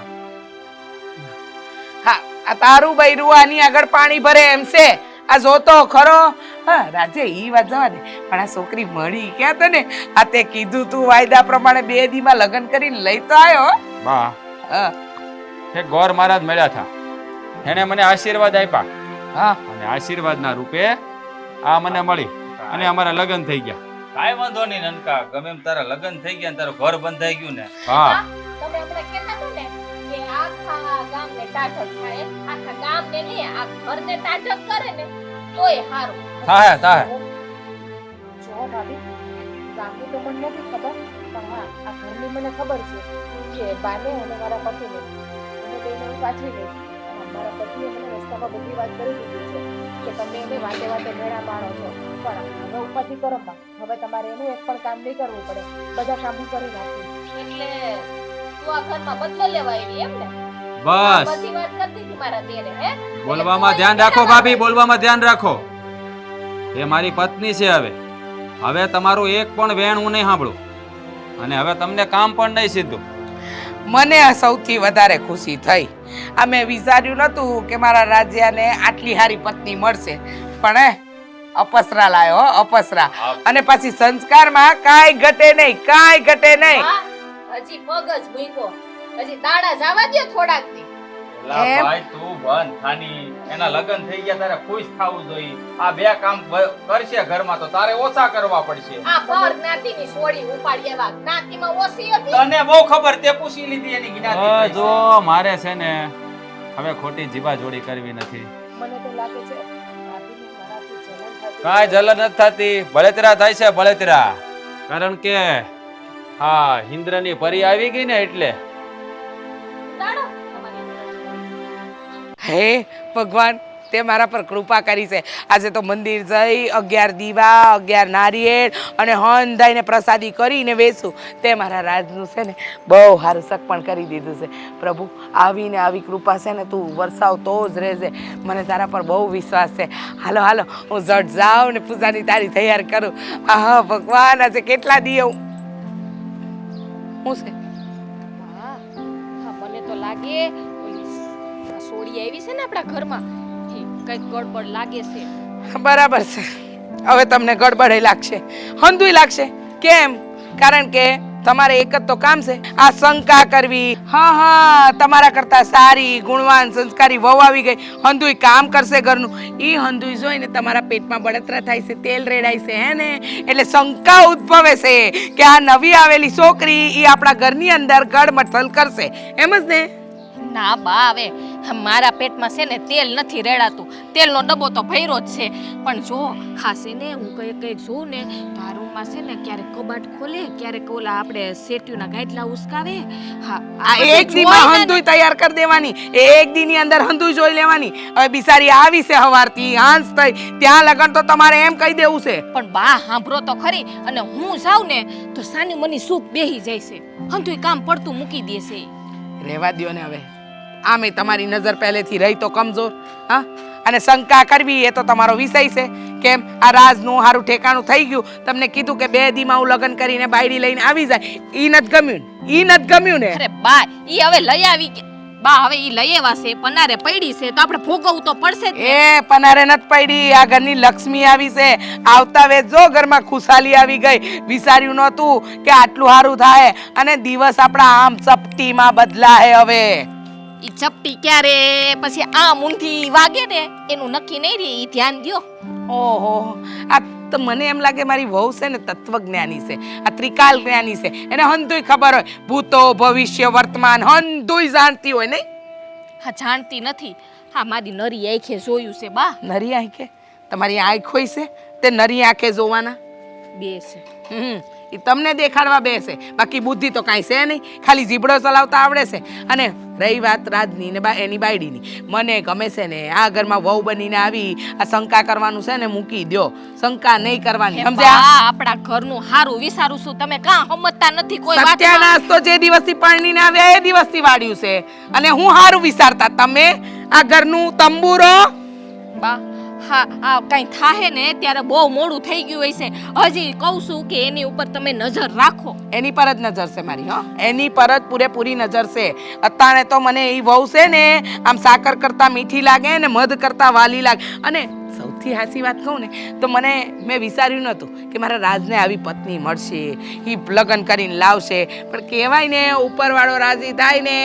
હા આ તારું બૈરું આની આગળ પાણી ભરે એમ છે. આ જોતો ખરો. હા રાજે ઈ વાત જવા દે, પણ આ છોકરી મળી ક્યાં તને? આ તે કીધું તું વાયદા પ્રમાણે 2 દીમાં લગ્ન કરીને લઈ તો આવ્યો. બા હા એક ગોર મહારાજ મળ્યા હતા, એને મને આશીર્વાદ આપ્યા હા અને આશીર્વાદના રૂપે આ મને મળી અને અમારા લગ્ન થઈ ગયા. કાંઈ વાંધો નહીં નનકા, ગમે એમ તારા લગ્ન થઈ ગયા ને તારું ઘર બંધાઈ ગયું ને. હા તમે હમણાં કહેતા હતા ને કે આખા ગામને ટાઢક થાય, આખા ગામને નહીં આ ઘરને ટાઢક કરે ને તોય સારું. થાય થાય. જો ભાભી ગામની તો મને નથી ખબર, પણ હા આ ઘરની મને ખબર છે કે બાને અને મારા પતિને એને બેને હું પાછી લઈશ. મારા પતિએ મને રસ્તામાં બધી વાત કરી દીધી છે કે તમે એને વાતે વાતે મેળા માણો છો, પણ હવે ઉપરથી કરો માં, હવે તમારે એનું એક પણ કામ નહીં કરવું પડે, બધા કામ હું કરી નાખીશ. એટલે તું આ ઘરમાં બદલો લેવા આવી એમ ને? બસ બધી વાત કરતી હતી મારા દેરે. હે બોલવામાં ધ્યાન રાખો ભાભી, બોલવામાં ધ્યાન રાખો. એ મારી પત્ની છે. હવે તમારું એક પણ વેણ હું નહીં સાંભળું અને હવે તમને કામ પણ નહીં સીધું. મને આ સૌથી વધારે ખુશી થઈ. આ મેં વિચાર્યું નતું કે મારા રાજ્યાને આટલી સારી પત્ની મળશે, પણ અપસરા લાયો હો, અપસરા. અને પછી સંસ્કારમાં કાંઈ ઘટે નહીં, કાંઈ ઘટે નહીં. હા, હજી પગ જ મૂક્યો, હજી દાડા જવા દે થોડાક દી. એલા એમ? ભાઈ તું બંધ થાની, એના લગ્ન થઈ ગયા તારે ખુશ થવું જોઈએ. આ 2 કામ કરશે ઘરમાં તો તારે ઓછા કરવા પડશે. આ પર જ્ઞાતિની સોડી ઉપાડી એવા જ્ઞાતિમાં ઓછી હતી. તને બહુ ખબર, તે પૂછી લીધી એની જ્ઞાતિ. જો મારે છે ને હવે ખોટી જીભા જોડી કરવી નથી. મને તો લાગે છે ભાભીની મારાથી જલન થતી. કાંઈ જલન નથી થતી, બળતરા થાય છે બળતરા. કારણ કે હા ઇન્દ્રની પરી આવી ગઈ ને એટલે. ઉતારો તમારી અંદર. હે ભગવાન તે મારા પર કૃપા કરી છે. આજે તો મંદિર જઈ 11 દીવા 11 નારિયેળ અને હંધાઈને પ્રસાદી કરીને વેચું. તે મારા રાજનું છે ને બહુ સારું સગપણ કરી દીધું છે. પ્રભુ આવીને આવી કૃપા છે ને તું વરસાવતો જ રહેજે. મને તારા પર બહુ વિશ્વાસ છે. હાલો હાલો હું ઝટ જાઉં ને પૂજાની તારી તૈયાર કરું. હા ભગવાન આજે કેટલા દી હું છે હા, હા, મને તો લાગે ઓલી આ સોડી આવી છે ને આપણા ઘરમાં ઈ કંઈક ગડબડ લાગે છે. બરાબર છે. હવે તમને ગડબડ લાગશે, હંધુય લાગશે. કેમ? કારણ કે તમારે એક જ તો કામ છે આ શંકા કરવી. હા તમારા કરતા સારી ગુણવાન સંસ્કારી વહુ આવી ગઈ, હંધુય કામ કરશે ઘરનું. ઈ હંધુય જોઈને તમારા પેટમાં બળતરા થાય છે, તેલ રેડાય છે, હે ને? એટલે શંકા ઉદ્ભવે છે કે આ નવી આવેલી છોકરી ઈ આપણા ઘરની અંદર ગડમથલ કરશે, એમ જ ને? ના બા, હવે મારા પેટમાં છે ને તેલ નથી રેડાતું, તેલનો ડબ્બો તો ભર્યો જ છે. પણ જો ખાસે ને હું કંઈક જોઉં ને તો આ રૂમમાં છે ને ક્યારેક કબાટ ખોલે, ક્યારેક ઓલા આપણે સેટ્યુના ગાંઠલા ઉસકાવે. હા આ એક દીમાં હંધુય તૈયાર કરી દેવાની, એક દીની અંદર હંધુય જોઈ લેવાની. હવે બિચારી આવી છે હવારથી હાંસ થઈ, ત્યાં લગન તો તમારે એમ કહી દેવું છે. પણ બા સાંભળો તો ખરી, અને હું જાઉં ને તો સાની મની સૂપ બેહી જાય છે, હંધુય કામ પડતું મૂકી દેશે. રહેવા દ્યો ને હવે, આમે તમારી નજર પહેલેથી રહી તો કમજોર. હા, અને શંકા કરવી એ તો તમારો વિષય છે. કેમ આ રાજનું હારું ઠેકાણું થઈ ગયું, તમને કીધું કે 2 દીમાં હું લગ્ન કરીને બાયડી લઈને આવી જાય, ઈ નથી ગમ્યું ને? ઈ નથી ગમ્યું ને? અરે બા, ઈ હવે લઈ આવી ગયા બા, હવે ઈ લઈ આવ્યા છે, પનારે પડી છે તો આપણે ભોગવવું તો પડશે જ ને. એ પનારે નથી પડી, આ ઘરની લક્ષ્મી આવી છે. આવતા વેત જો ઘરમાં ખુશાલી આવી ગઈ. વિચાર્યું નહોતું કે આટલું સારું થાય, અને દિવસ આપણા આમ ચપટીમાં બદલાય. હવે ઈ ચપટી ક્યારે પછી આમ ઊંધી વાગે ને એનું નક્કી નહીં રે, ઈ ધ્યાન દ્યો. ઓહો, આ તો મને એમ લાગે મારી વહુ છે ને તત્વજ્ઞાની છે, આ ત્રિકાલ જ્ઞાની છે. એને હંધુય ખબર હોય, ભૂતો ભવિષ્ય વર્તમાન હંધુય જાણતી હોય નહીં? હા, જાણતી નથી. હા, મારી નરી આંખે જોયું છે બા. નરી આંખે? તમારી આંખ હોય છે તે નરી આંખે જોવાના બે છે. એ તમને દેખાડવા બેસે, બાકી બુદ્ધિ તો કાંઈ છે નહીં, ખાલી જીબડો ચલાવતા આવડે છે. અને રહી વાત રાજની ને એની બાયડીની, મને ગમે છે ને આ ઘરમાં વહુ બનીને આવી, આ શંકા કરવાનું છે ને મૂકી દ્યો, શંકા નહીં કરવાની, સમજ્યા? બા, આપણા ઘરનું હારું વિચારું છું, તમે કાં સમજતા નથી કોઈ વાત. સત્યાનાશ તો જે દિવસથી પરણીને આવ્યા એ દિવસથી વાળ્યું છે, અને હું હારું વિચારતા તમે આ ઘરનું તંબુરો. બા, હા, આ કઈ થાહે ને ત્યારે બહુ મોડું થઈ ગયું હોય છે. હજી કહું છું કે એની ઉપર તમે નજર રાખો. એની પર જ નજર છે મારી. હા, એની પર જ પૂરેપૂરી નજર છે. અત્યારે તો મને એ વહુ છે ને આમ સાકર કરતા મીઠી લાગે ને મધ કરતા વાલી લાગે. અને સૌથી હાસી વાત કહું ને તો મેં વિચાર્યું નહોતું કે મારા રાજને આવી પત્ની મળશે, એ લગ્ન કરીને લાવશે. પણ કહેવાય ને ઉપરવાળો રાજી થાય ને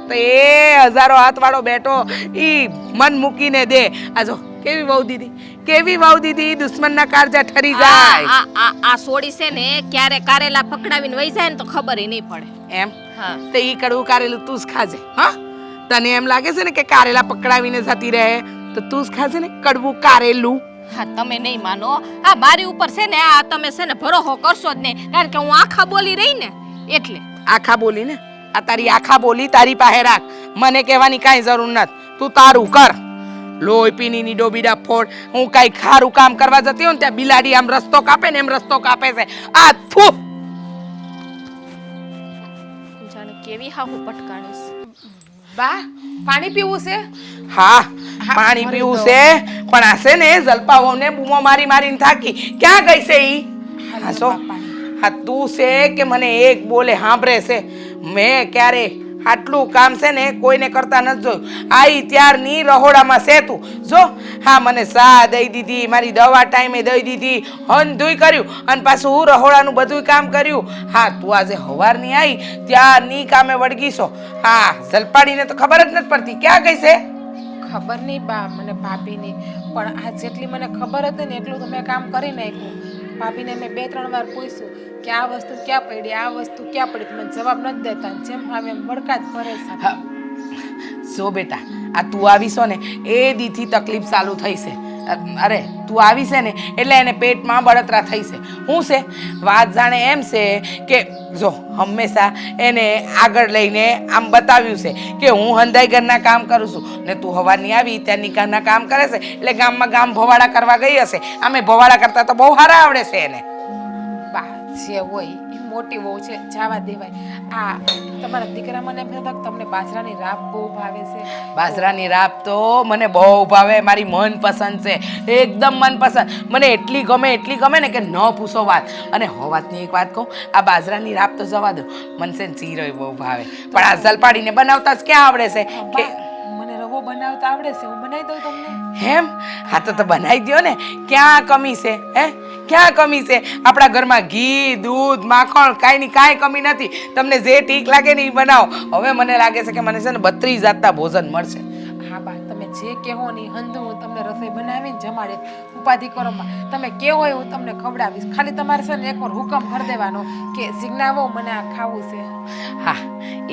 તો એ હજારો હાથવાળો બેઠો એ મન મૂકીને દે. આ જો કેવી વહુ દીધી, કેવી વહુ દીધી, દુશ્મનના કારજા ઠરી જાય. આ સોડી છે ને ક્યારે કારેલા પકડાવીને વહી જાય ને તો ખબર નહીં પડે. એમ? હા, તો ઈ કડવું કારેલું તું જ ખાજે. હા, તને એમ લાગે છે ને કે કારેલા પકડાવીને જતી રહે, તો તું જ ખાજે ને કડવું કારેલું. હા, તમે નહીં માનો. હા, મારી ઉપર છે ને આ તમે છે ને ભરોસો કરશો જ નહીં, કારણ કે હું આખા બોલી રહી ને એટલે. આખા બોલી ને? આ તારી આખા બોલી તારી પાસે રાખ, મને કહેવાની કાંઈ જરૂર નથી. તું તારું કર. લોહી પીની ડોબીડા ફોડ. હું કાંઈ ખારું કામ કરવા જતી હોય ને ત્યાં બિલાડી આમ રસ્તો કાપે ને એમ રસ્તો કાપે છે. આ થૂ! જાણે કેવી હા હું પટકાણીશ. બા, પાણી પીવું છે? હા, પાણી પીવું છે. પણ આ છે ને જલપાઓને બૂમો મારી મારીને થાકી. ક્યાં ગઈ છે ઈ? હાસો, હા તું છે કે મને એક બોલે સાંભળે છે? મેં ક્યારે આટલું કામ છે ને કોઈને કરતા નથી જોયું. આઈ ત્યારની રહોડામાં છે તું જો. હા, મને સા દઈ દીધી, મારી દવા ટાઈમે દઈ દીધી, હંધુય કર્યું, અને પાછું હું રહોડાનું બધું કામ કર્યું. હા, તું આજે હવારની આવી ત્યારની કામે વળગીશો. હા, જલપાડીને તો ખબર જ નથી પડતી ક્યાં ગઈ છે. ખબર નહીં બા મને ભાભીની, પણ આ જેટલી મને ખબર હતી ને એટલું તો મેં કામ કરી નાખ્યું. ભાભીને મેં 2-3 વાર પૂછ્યું કે આ વસ્તુ ક્યાં પડી, આ વસ્તુ ક્યાં પડી, મને જવાબ નથી દેતા. જેમ આવે એમ વડકા જ ભરે છે. હા, જો બેટા, આ તું આવીશો ને એ દીથી તકલીફ ચાલુ થઈ છે. અરે તું આવી છે ને એટલે એને પેટમાં બળતરા થઈ છે. શું છે વાત જાણે એમ છે કે જો હંમેશા એને આગળ લઈને આમ બતાવ્યું છે કે હું હંધાઈ ઘરના કામ કરું છું ને તું હવાની આવી ત્યાં નિકાહના કામ કરે છે એટલે ગામમાં ગામ ભવાડા કરવા ગઈ હશે. આમે ભવાડા કરતા તો બહુ સારા આવડે છે એને. બા જે હોય એ મોટી વહુ છે, જવા દેવાય. આ તમારા દીકરા મને એમ કહેતા કે તમને બાજરાની રાબ બહુ ભાવે છે. બાજરાની રાબ તો મને બહુ ભાવે, મારી મનપસંદ છે, એકદમ મનપસંદ. મને એટલી ગમે ને કે ન પૂછો વાત. અને વાતની એક વાત કહું, આ બાજરાની રાબ તો જવા દો, મને છે ને ચીરોય બહુ ભાવે. પણ આ જલપાડીને બનાવતા જ ક્યાં આવડે છે કે મને રવો બનાવતા આવડે છે, હું બનાવી દઉં તમને. હેમ? હા તો બનાવી દો ને, ક્યાં કમી છે? હે, ક્યાં કમી છે? આપણા ઘરમાં ઘી દૂધ માખણ કાંઈની કાંઈ કમી નથી. તમને જે ઠીક લાગે ને એ બનાવો. હવે મને લાગે છે કે મને છે ને 32 જાતના ભોજન મળશે. હા બા, તમે જે કહેવો ને હંધુ હું તમને રસોઈ બનાવીને જમાડે. ઉપાધિ કરો માં, તમે કેવો હોય હું તમને ખવડાવીશ. ખાલી તમારે છે ને એકવાર હુકમ કરી દેવાનો કે સિગ્નાવો મને આ ખાવું છે. હા,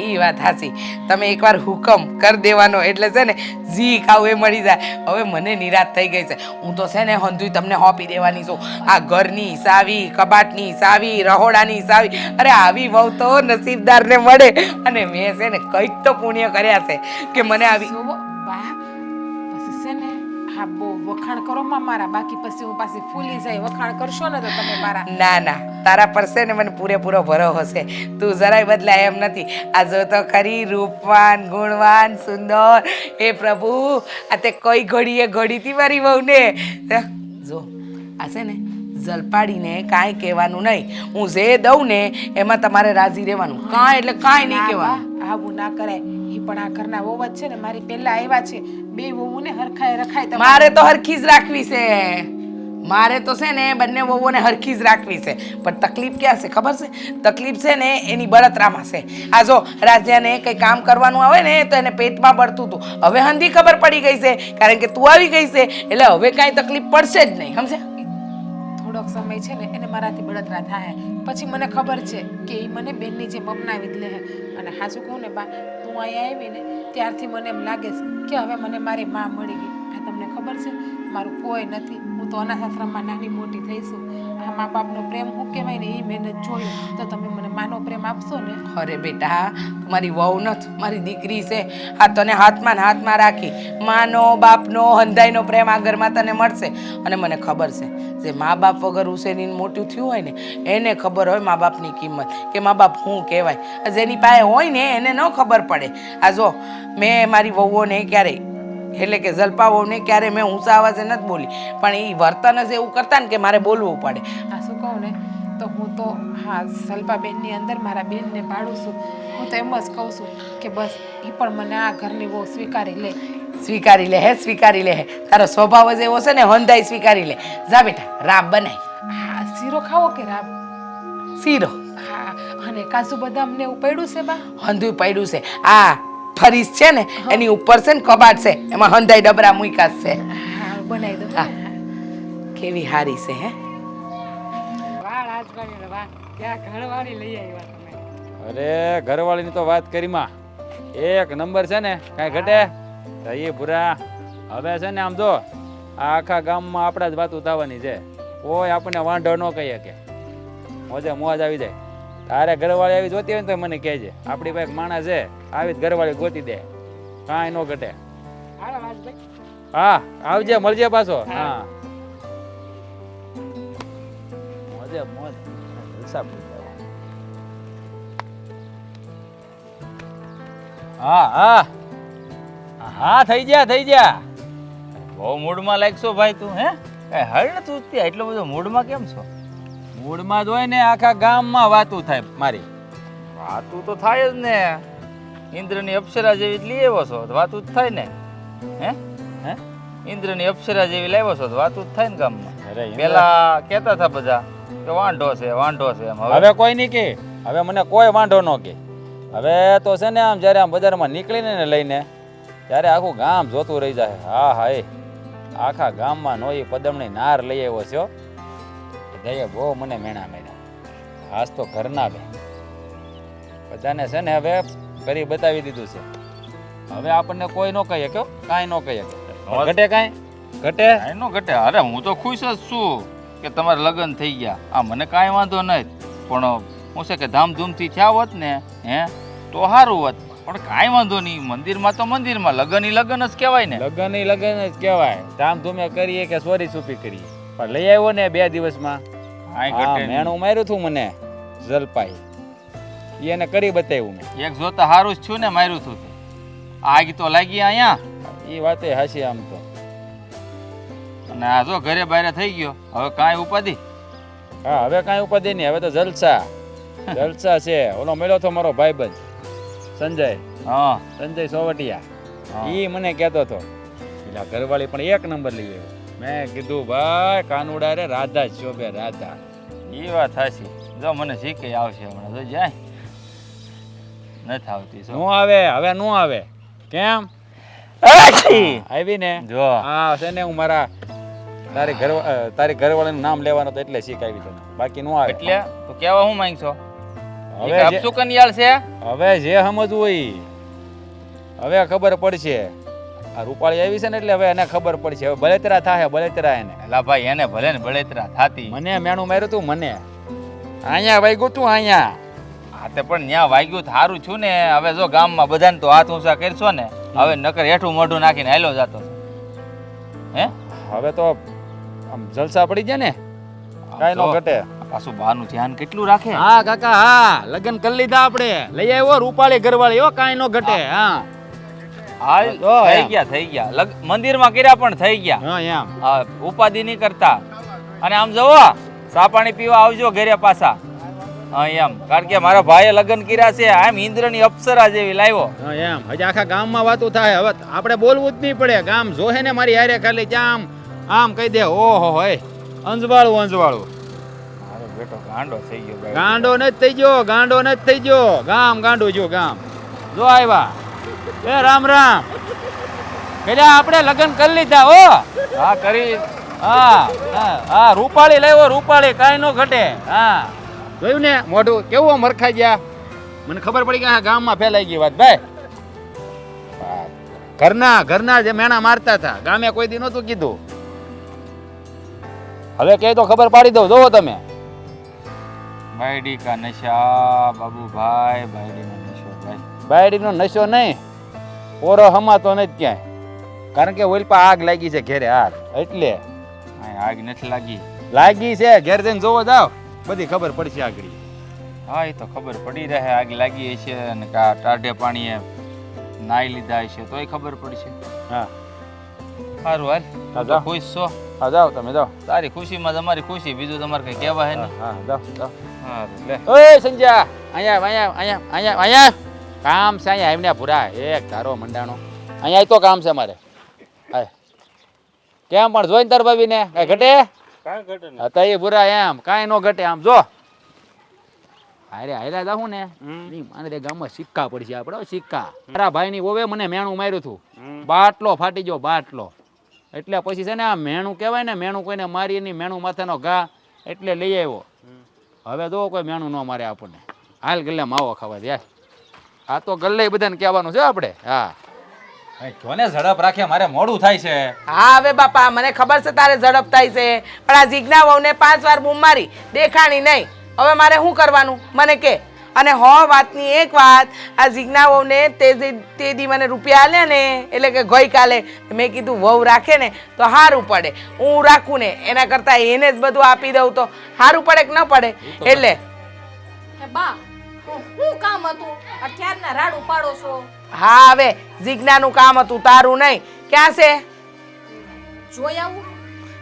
એ વાત સાચી. તમે એકવાર હુકમ કરી દેવાનો એટલે છે ને જી ખાવું એ મળી જાય. હવે મને નિરાશ થઈ ગઈ છે. હું તો છે ને હંધુય તમને હોપી દેવાની છું. આ ઘરની સાવી, કબાટની સાવી, રહોડાની સાવી. અરે આવી વહુ તો નસીબદારને મળે. અને મેં છે ને કંઈક તો પુણ્ય કર્યા છે કે મને આવી. જોવો બા, પછી છે ને હા બહુ વખાણ કરો માં મારા, બાકી પછી હું પાછી ફૂલી જાય. વખાણ કરશો ને તો તમે મારા. ના ના, તારા પર છે ને મને પૂરેપૂરો ભરોસો છે. તું જરાય બદલાય એમ નથી. આ જો તો ખરી રૂપવાન ગુણવાન સુંદર. એ પ્રભુ, આ તે કઈ ઘડીએ ઘડીથી મારી વહુને. જો આ છે ને જલપાડીને કાંઈ કહેવાનું નહીં. હું જે દઉં ને એમાં તમારે રાજી રહેવાનું. કાંઈ એટલે કાંઈ નહીં કહેવાનું. આવું ના કરાય. એ પણ આ ઘરના વહુ જ છે ને, મારી પહેલા આવ્યા છે. બે વહુને હરખાય રખાય તમારે. મારે તો હરખી જ રાખવી છે. મારે તો છે ને બંને વહુઓને હરખી જ રાખવી છે. પણ તકલીફ ક્યાં છે ખબર છે? તકલીફ છે ને એની બળતરામાં છે. આ જો રાજાને કંઈ કામ કરવાનું આવે ને તો એને પેટમાં બળતું હતું. હવે હંધી ખબર પડી ગઈ છે, કારણ કે તું આવી ગઈ છે એટલે હવે કાંઈ તકલીફ પડશે જ નહીં. સમજ્યા? થોડોક સમય છે ને એને મારાથી બળતરા થાય, પછી મને ખબર છે કે એ મને બેનની જેમ અપનાવી જ લે. અને સાચું કહું ને બા, તું અહીંયા આવી ને ત્યારથી મને એમ લાગે છે કે હવે મને મારી માં મળી ગઈ. આ તમને ખબર છે, મારું કોઈ નથી. હું તો અનાથ આશ્રમમાં નાની મોટી થઈશું. આ મા બાપનો પ્રેમ શું કહેવાય ને એ મેં નથી જોયું. તો તમે મને માનો પ્રેમ આપશો ને? અરે બેટા, મારી વહુ નથી, મારી દીકરી છે. આ તને હાથમાં ને હાથમાં રાખી માનો બાપનો હંધાઈનો પ્રેમ આ ઘરમાં તને મળશે. અને મને ખબર છે જે મા બાપ વગર હુસેની મોટું થયું હોય ને એને ખબર હોય મા બાપની કિંમત, કે મા બાપ શું કહેવાય. જેની પાસે હોય ને એને ન ખબર પડે. આ જો મેં મારી વહુઓને ક્યારેય એટલે કે જલપા વહુને ક્યારે મેં ઊંચા અવાજે નથી બોલી, પણ એ વર્તન જ એવું કરતા ને કે મારે બોલવું પડે. આ શું કહું ને તો હું તો હા સલ્પા બેનની અંદર મારા બેનને પાડું છું. હું તો એમ જ કહું છું કે બસ એ પણ મને આ ઘરની બહુ સ્વીકારી લે. સ્વીકારી લે હે, સ્વીકારી લે હે. તારો સ્વભાવ જ એવો છે ને, હંધાઈ સ્વીકારી લે. જા બેટા, રાબ બનાય. હા શીરો ખાવો કે રાબ? શીરો. હા, અને કાજુ બદામ ને એવું પડ્યું છે બા? હંધુય પડ્યું છે. આ ફરીસ છે ને એની ઉપર છે ને કબાટ છે, એમાં હંધાઈ ડબરા મૂક્યા છે. હા બનાવી દો. હા. કેવી હારી છે હે. અરે ઘરવાળીની તો વાત કરી માં, એક નંબર છે ને, કાંઈ ઘટે એ ભૂરા. હવે છે ને આમ જો આ આખા ગામમાં આપણા જ વાતું થવાની છે. કોઈ આપણને વાંઢો ન કહીએ કે મોજે મોજ આવી જાય. તારે ઘરવાળી આવી જોતી હોય ને તો મને કહેજે. આપણી પાસે એક માણસ છે, આવી જ ઘરવાળી ગોતી દે, કાંઈ ન ઘટે. હા આવજે, મળજે પાછો. હા મોજે મોજ. હા હા હા, થઈ જા થઈ જા. બહુ મૂડમાં લાગશો ભાઈ તું. હે કઈ હળ નથી ઉઠતી, એટલો બધો મૂડમાં કેમ છો? મૂડમાં જ હોય ને, આખા ગામમાં વાતું થાય મારી. વાતું તો થાય જ ને. ઇન્દ્રની અપ્સરા જેવી જ લઈ આવ્યો છો તો વાતું જ થાય ને. હે હે ઇન્દ્રની અપ્સરા જેવી લાવ્યો છો તો વાતું જ થાય ને ગામમાં. અરે પેલા કહેતા હતા બધા કે વાંઢો છે વાંઢો છે એમ. હવે કોઈ નહીં કે, હવે મને કોઈ વાંધો ન કે. હવે તો છે ને આમ જ્યારે આમ બજારમાં નીકળીને ને લઈને ત્યારે આખું ગામ જોતું રહી જાય. હા હા, એ આખા ગામમાં નોઈ પદમણી નાર લઈ આવ્યો છે. દઈએ બહુ મને મેણા મેળ્યા. ખાસ તો ઘરના બે બધાને છે ને હવે કરી બતાવી દીધું છે. હવે આપણને કોઈ ન કહીએ કે કાંઈ ન કહીએ. ઘટે કાંઈ ઘટે કાંઈ નો ઘટે. અરે હું તો ખુશ જ છું કે તમારે લગ્ન થઈ ગયા. આ મને કાંઈ વાંધો નહીં, પણ હું છે કે ધામધૂમથી થયા હોત ને હે તો સારું હોત. પણ કાંઈ વાંધો નહીં, મંદિરમાં તો મંદિરમાં, લગ્ન ઈ લગ્ન જ કહેવાય ને. લગ્ન ઈ લગ્ન જ કહેવાય. ધામધૂમે કરીએ કે સોરી સુપી કરીએ, પણ લઈ આવ્યો ને 2 દિવસમાં. કાંઈ ઘટે નહીં. મેણું માર્યું હતું મને જલપાઈ, એને કરી બતાવ્યું મેં. એક જોતા સારું જ છું ને, માર્યું હતું તે. આગ તો લાગી અહીંયા. એ વાતે હાસી આમ તો. અને આ જો ઘરે બહાર થઈ ગયો, હવે કાંઈ ઉપાધિ. હા હવે કાંઈ ઉપાધિ નહીં, હવે તો જલસા જલસા છે. ઓલો મળ્યો તો મારો ભાઈબંધ સંજય, હા સંજય સોવટિયા. હા. ઈ મને કહેતો હતો પેલા ઘરવાળી પણ એક નંબર લઈ આવ્યો. મેં કીધું ભાઈ કાનુડા રે રાધા જ શોભે રાધા. એ વાત સાચી. જો મને શીખે આવશે હમણાં જો જાય નથી આવતી નો જો આવે હવે નો આવે. કેમ આછી! આવી ને જો હા છે ને હું મારા તારી ઘરવાળાનું નામ લેવાનું તો એટલે શીખાવી તને, બાકી નો આવે. એટલે તું કેવા હું માંગશો? હવે હવે જે- અપસુ કન્યાળ છે હવે જે સમજવું હોય હવે ખબર પડશે. આ રૂપાળી આવી છે ને એટલે હવે એને ખબર પડશે. હવે બળેતરા થાય બળેતરા એને. એલા ભાઈ એને ભલે ને બળેતરા થાતી મને મેણું માર્યું તું મને અહીંયા વાગ્યું તું અહીંયા. હા તે પણ ન્યા વાગ્યું થારું છું ને. હવે જો ગામમાં બધાને તો હાથ ઊંચા કરશો ને હવે નકર હેઠું મોઢું નાખીને હાલ્યો જાતો હે હવે તો આમ જલસા પડી જાય ને કાંઈ નો જો, ઘટે. પાછું બહારનું ધ્યાન કેટલું રાખે હા કાકા હા લગ્ન કરી લીધા આપણે લઈ આવ્યો રૂપાળી ઘરવાળી હો કાંઈ નો ઘટે. હા હાલ જો એમ. થઈ ગયા મંદિરમાં કર્યા પણ થઈ ગયા હા એમ હા ઉપાધિ નહીં કરતા. અને આમ જવો ચા પાણી પીવા આવજો ઘરે પાછા. હા એમ કારણ કે મારા ભાઈએ લગ્ન કર્યા છે આમ ઇન્દ્રની અપ્સરા જેવી લાવ્યો. હા એમ હજી આખા ગામમાં વાતું થાય. હવે આપણે બોલવું જ નહીં પડે. ગામ જોહે ને મારી હારે ખાલી આમ આમ કહી દે ઓહો હોય અંજવાળું અંજવાળું. મારો બેટો ગાંડો થઈ ગયો ભાઈ. ગાંડો નથી થઈ ગયો ગાંડો નથી થઈ ગયો. ગામ ગાંડો જો ગામ જો આવ્યા. એ રામ રામ પેલા આપણે લગ્ન કરી લીધા હો. હા કરી હા હા હા રૂપાળી લાવ્યો રૂપાળી કાંઈ નો ઘટે. હા જોયું ને મોઢું કેવું મરખાઈ ગયા. મને ખબર પડી કે આ ગામમાં ફેલાઈ ગઈ વાત ભાઈ. ઘરના જે મેણા મારતા હતા ગામે કોઈ દી નહોતું કીધું. હવે કહે તો ખબર પાડી દઉં જોવો તમે. બાયડી કા નશા બાબુભાઈ બાયડીનો નશો ભાઈ. બાયડીનો નશો નહીં ઓરો હમાતો નથી ક્યાંય. કારણ કે ઓલ પા આગ લાગી છે ઘેરે આગ એટલે અહીં આગ નથી લાગી. લાગી છે ઘેર જઈને જોવો જાવ બધી ખબર પડશે આગળ. હા એ તો ખબર પડી રહે આગ લાગી હશે અને કા ટાઢે પાણીએ નાઈ લીધા હશે તોય ખબર પડશે. હા સારું હાલ હા, તો જાઓ. ખુશ છો. હા જાઓ તમે જાઓ. તારી ખુશીમાં તમારી ખુશી બીજું તમારે કઈ કહેવા હે ને. હા જાઓ જાઓ. સારું લે ઓય સંજ્યા અહીંયા અહીંયા અહીંયા અહીંયા અહીંયા કામ છે અહીંયા આવીને પૂરા એક તારો મંડાણો અહીંયા તો કામ છે મારે. હાય કેમ પણ જોઈને તાર ભાભીને કાંઈ ઘટે હતા એ પૂરા એમ કાંઈ નો ઘટે. આમ જો હારે હાયલા જાઉં ને નહીં મારે ગામમાં સિક્કા પડશે આપણે હો, સિક્કા. મારા ભાઈની ઓવે મને મેણું માર્યું હતું બાટલો ફાટી ગયો બાટલો. એટલે પછી છે ને આ મેણું કહેવાય ને મેણું કોઈને મારી નહીં મેણું માથાનો ઘા એટલે લઈ આવ્યો. હવે જો કોઈ મેણું ન મારે આપણને હાલ ગલ્લે માવો ખાવા દે. આ તો ગલ્લે બધાને કહેવાનું છે આપણે. હા જોને ઝડપ રાખે મારે મોડું થાય છે. હા હવે બાપા મને ખબર છે તારે ઝડપ થાય છે પણ આ જીજ્ઞા વહુને 5 વાર બૂમ મારી દેખાણી નહીં. હવે મારે શું કરવાનું મને કે. અને વાતની એક વાત આ જીજ્ઞા વહુને તે દી મને રૂપિયા આલ્યા ને એટલે કે ગઈકાલે મેં કીધું વહુ રાખે ને તો સારું પડે હું રાખું ને એના કરતાં એને જ બધું આપી દઉં તો સારું પડે કે ન પડે એટલે હે બા શું કામ હતું અત્યારના રાડ ઉપાડો છો? હા હવે જીજ્ઞાનું કામ હતું તારું નહીં. ક્યાં છે? જોઈ આવું.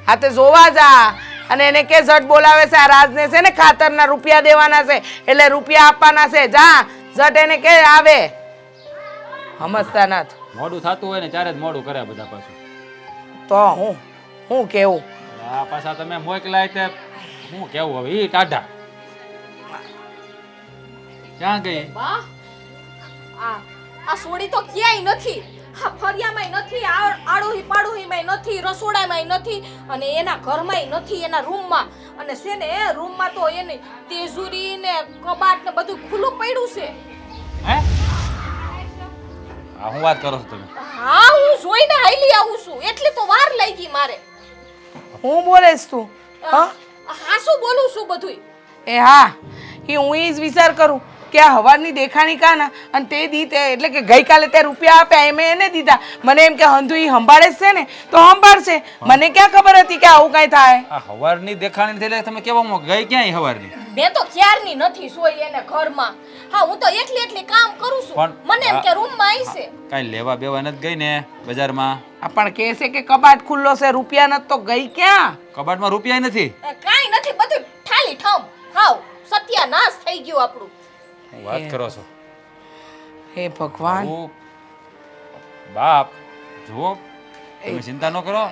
હા તે જોવા જા અને એને કે ઝટ બોલાવે છે આ રાજને છે ને ખાતરના રૂપિયા દેવાના છે એટલે રૂપિયા આપવાના છે. જા ઝટ એને કે આવે. સમજતા નથી મોડું થતું હોય ને ત્યારે જ મોડું કરે બધા પાછું. તો હું કેવું. આ પાછા તમે મોકલાય તે હું કેવું હવે ઈ ટાઢા ક્યાં ગઈ? બા આ સોડી તો ક્યાંય નથી. હા ફરિયામાંય નથી, આડોહી પાડોહીમાંય નથી, રસોડામાંય નથી અને એના ઘરમાંય નથી, એના રૂમમાં. અને છે ને એ રૂમમાં તો એની તેજુરી ને કબાટ ને બધું ખુલ્લું પડ્યું છે. હે આ હું વાત કરો છો તમે? હા હું જોઈને હાલી આવું છું એટલે તો વાર લાગી મારે. હું બોલેસ તું? હા હા શું બોલું છું બધુંય? એ હા કે હું એ જ વિચાર કરું કે આ હવારની દેખાણી કાના અને તે દી તે એટલે કે ગઈકાલે તે રૂપિયા આપ્યા એમ એને દીધા. મને એમ કે હંધુ ઈ સંભાળે જ છે ને તો સંભાળશે. મને ક્યાં ખબર હતી કે આવું કાંઈ થાય. આ હવારની દેખાણી થઈ એટલે તમે કેવા ગઈ ક્યાંય હવારની? મેં તો ક્યારની નથી સોઈ એને ઘરમાં. હા હું તો એકલી કામ કરું છું. પણ મને એમ કે રૂમમાં આવી છે. કાંઈ લેવા બેવા નથી ગઈ ને બજારમાં? આ પણ કહે છે કે કબાટ ખુલ્લો છે રૂપિયા નથી તો ગઈ ક્યાં? કબાટમાં રૂપિયા નથી. કાંઈ નથી, બધું ઠાલી ઠમ. હાવ સત્યાનાશ થઈ ગયું આપણું. હું વાત કરો છો? હે ભગવાન. ઓ બાપ જો તમે ચિંતા ન કરો.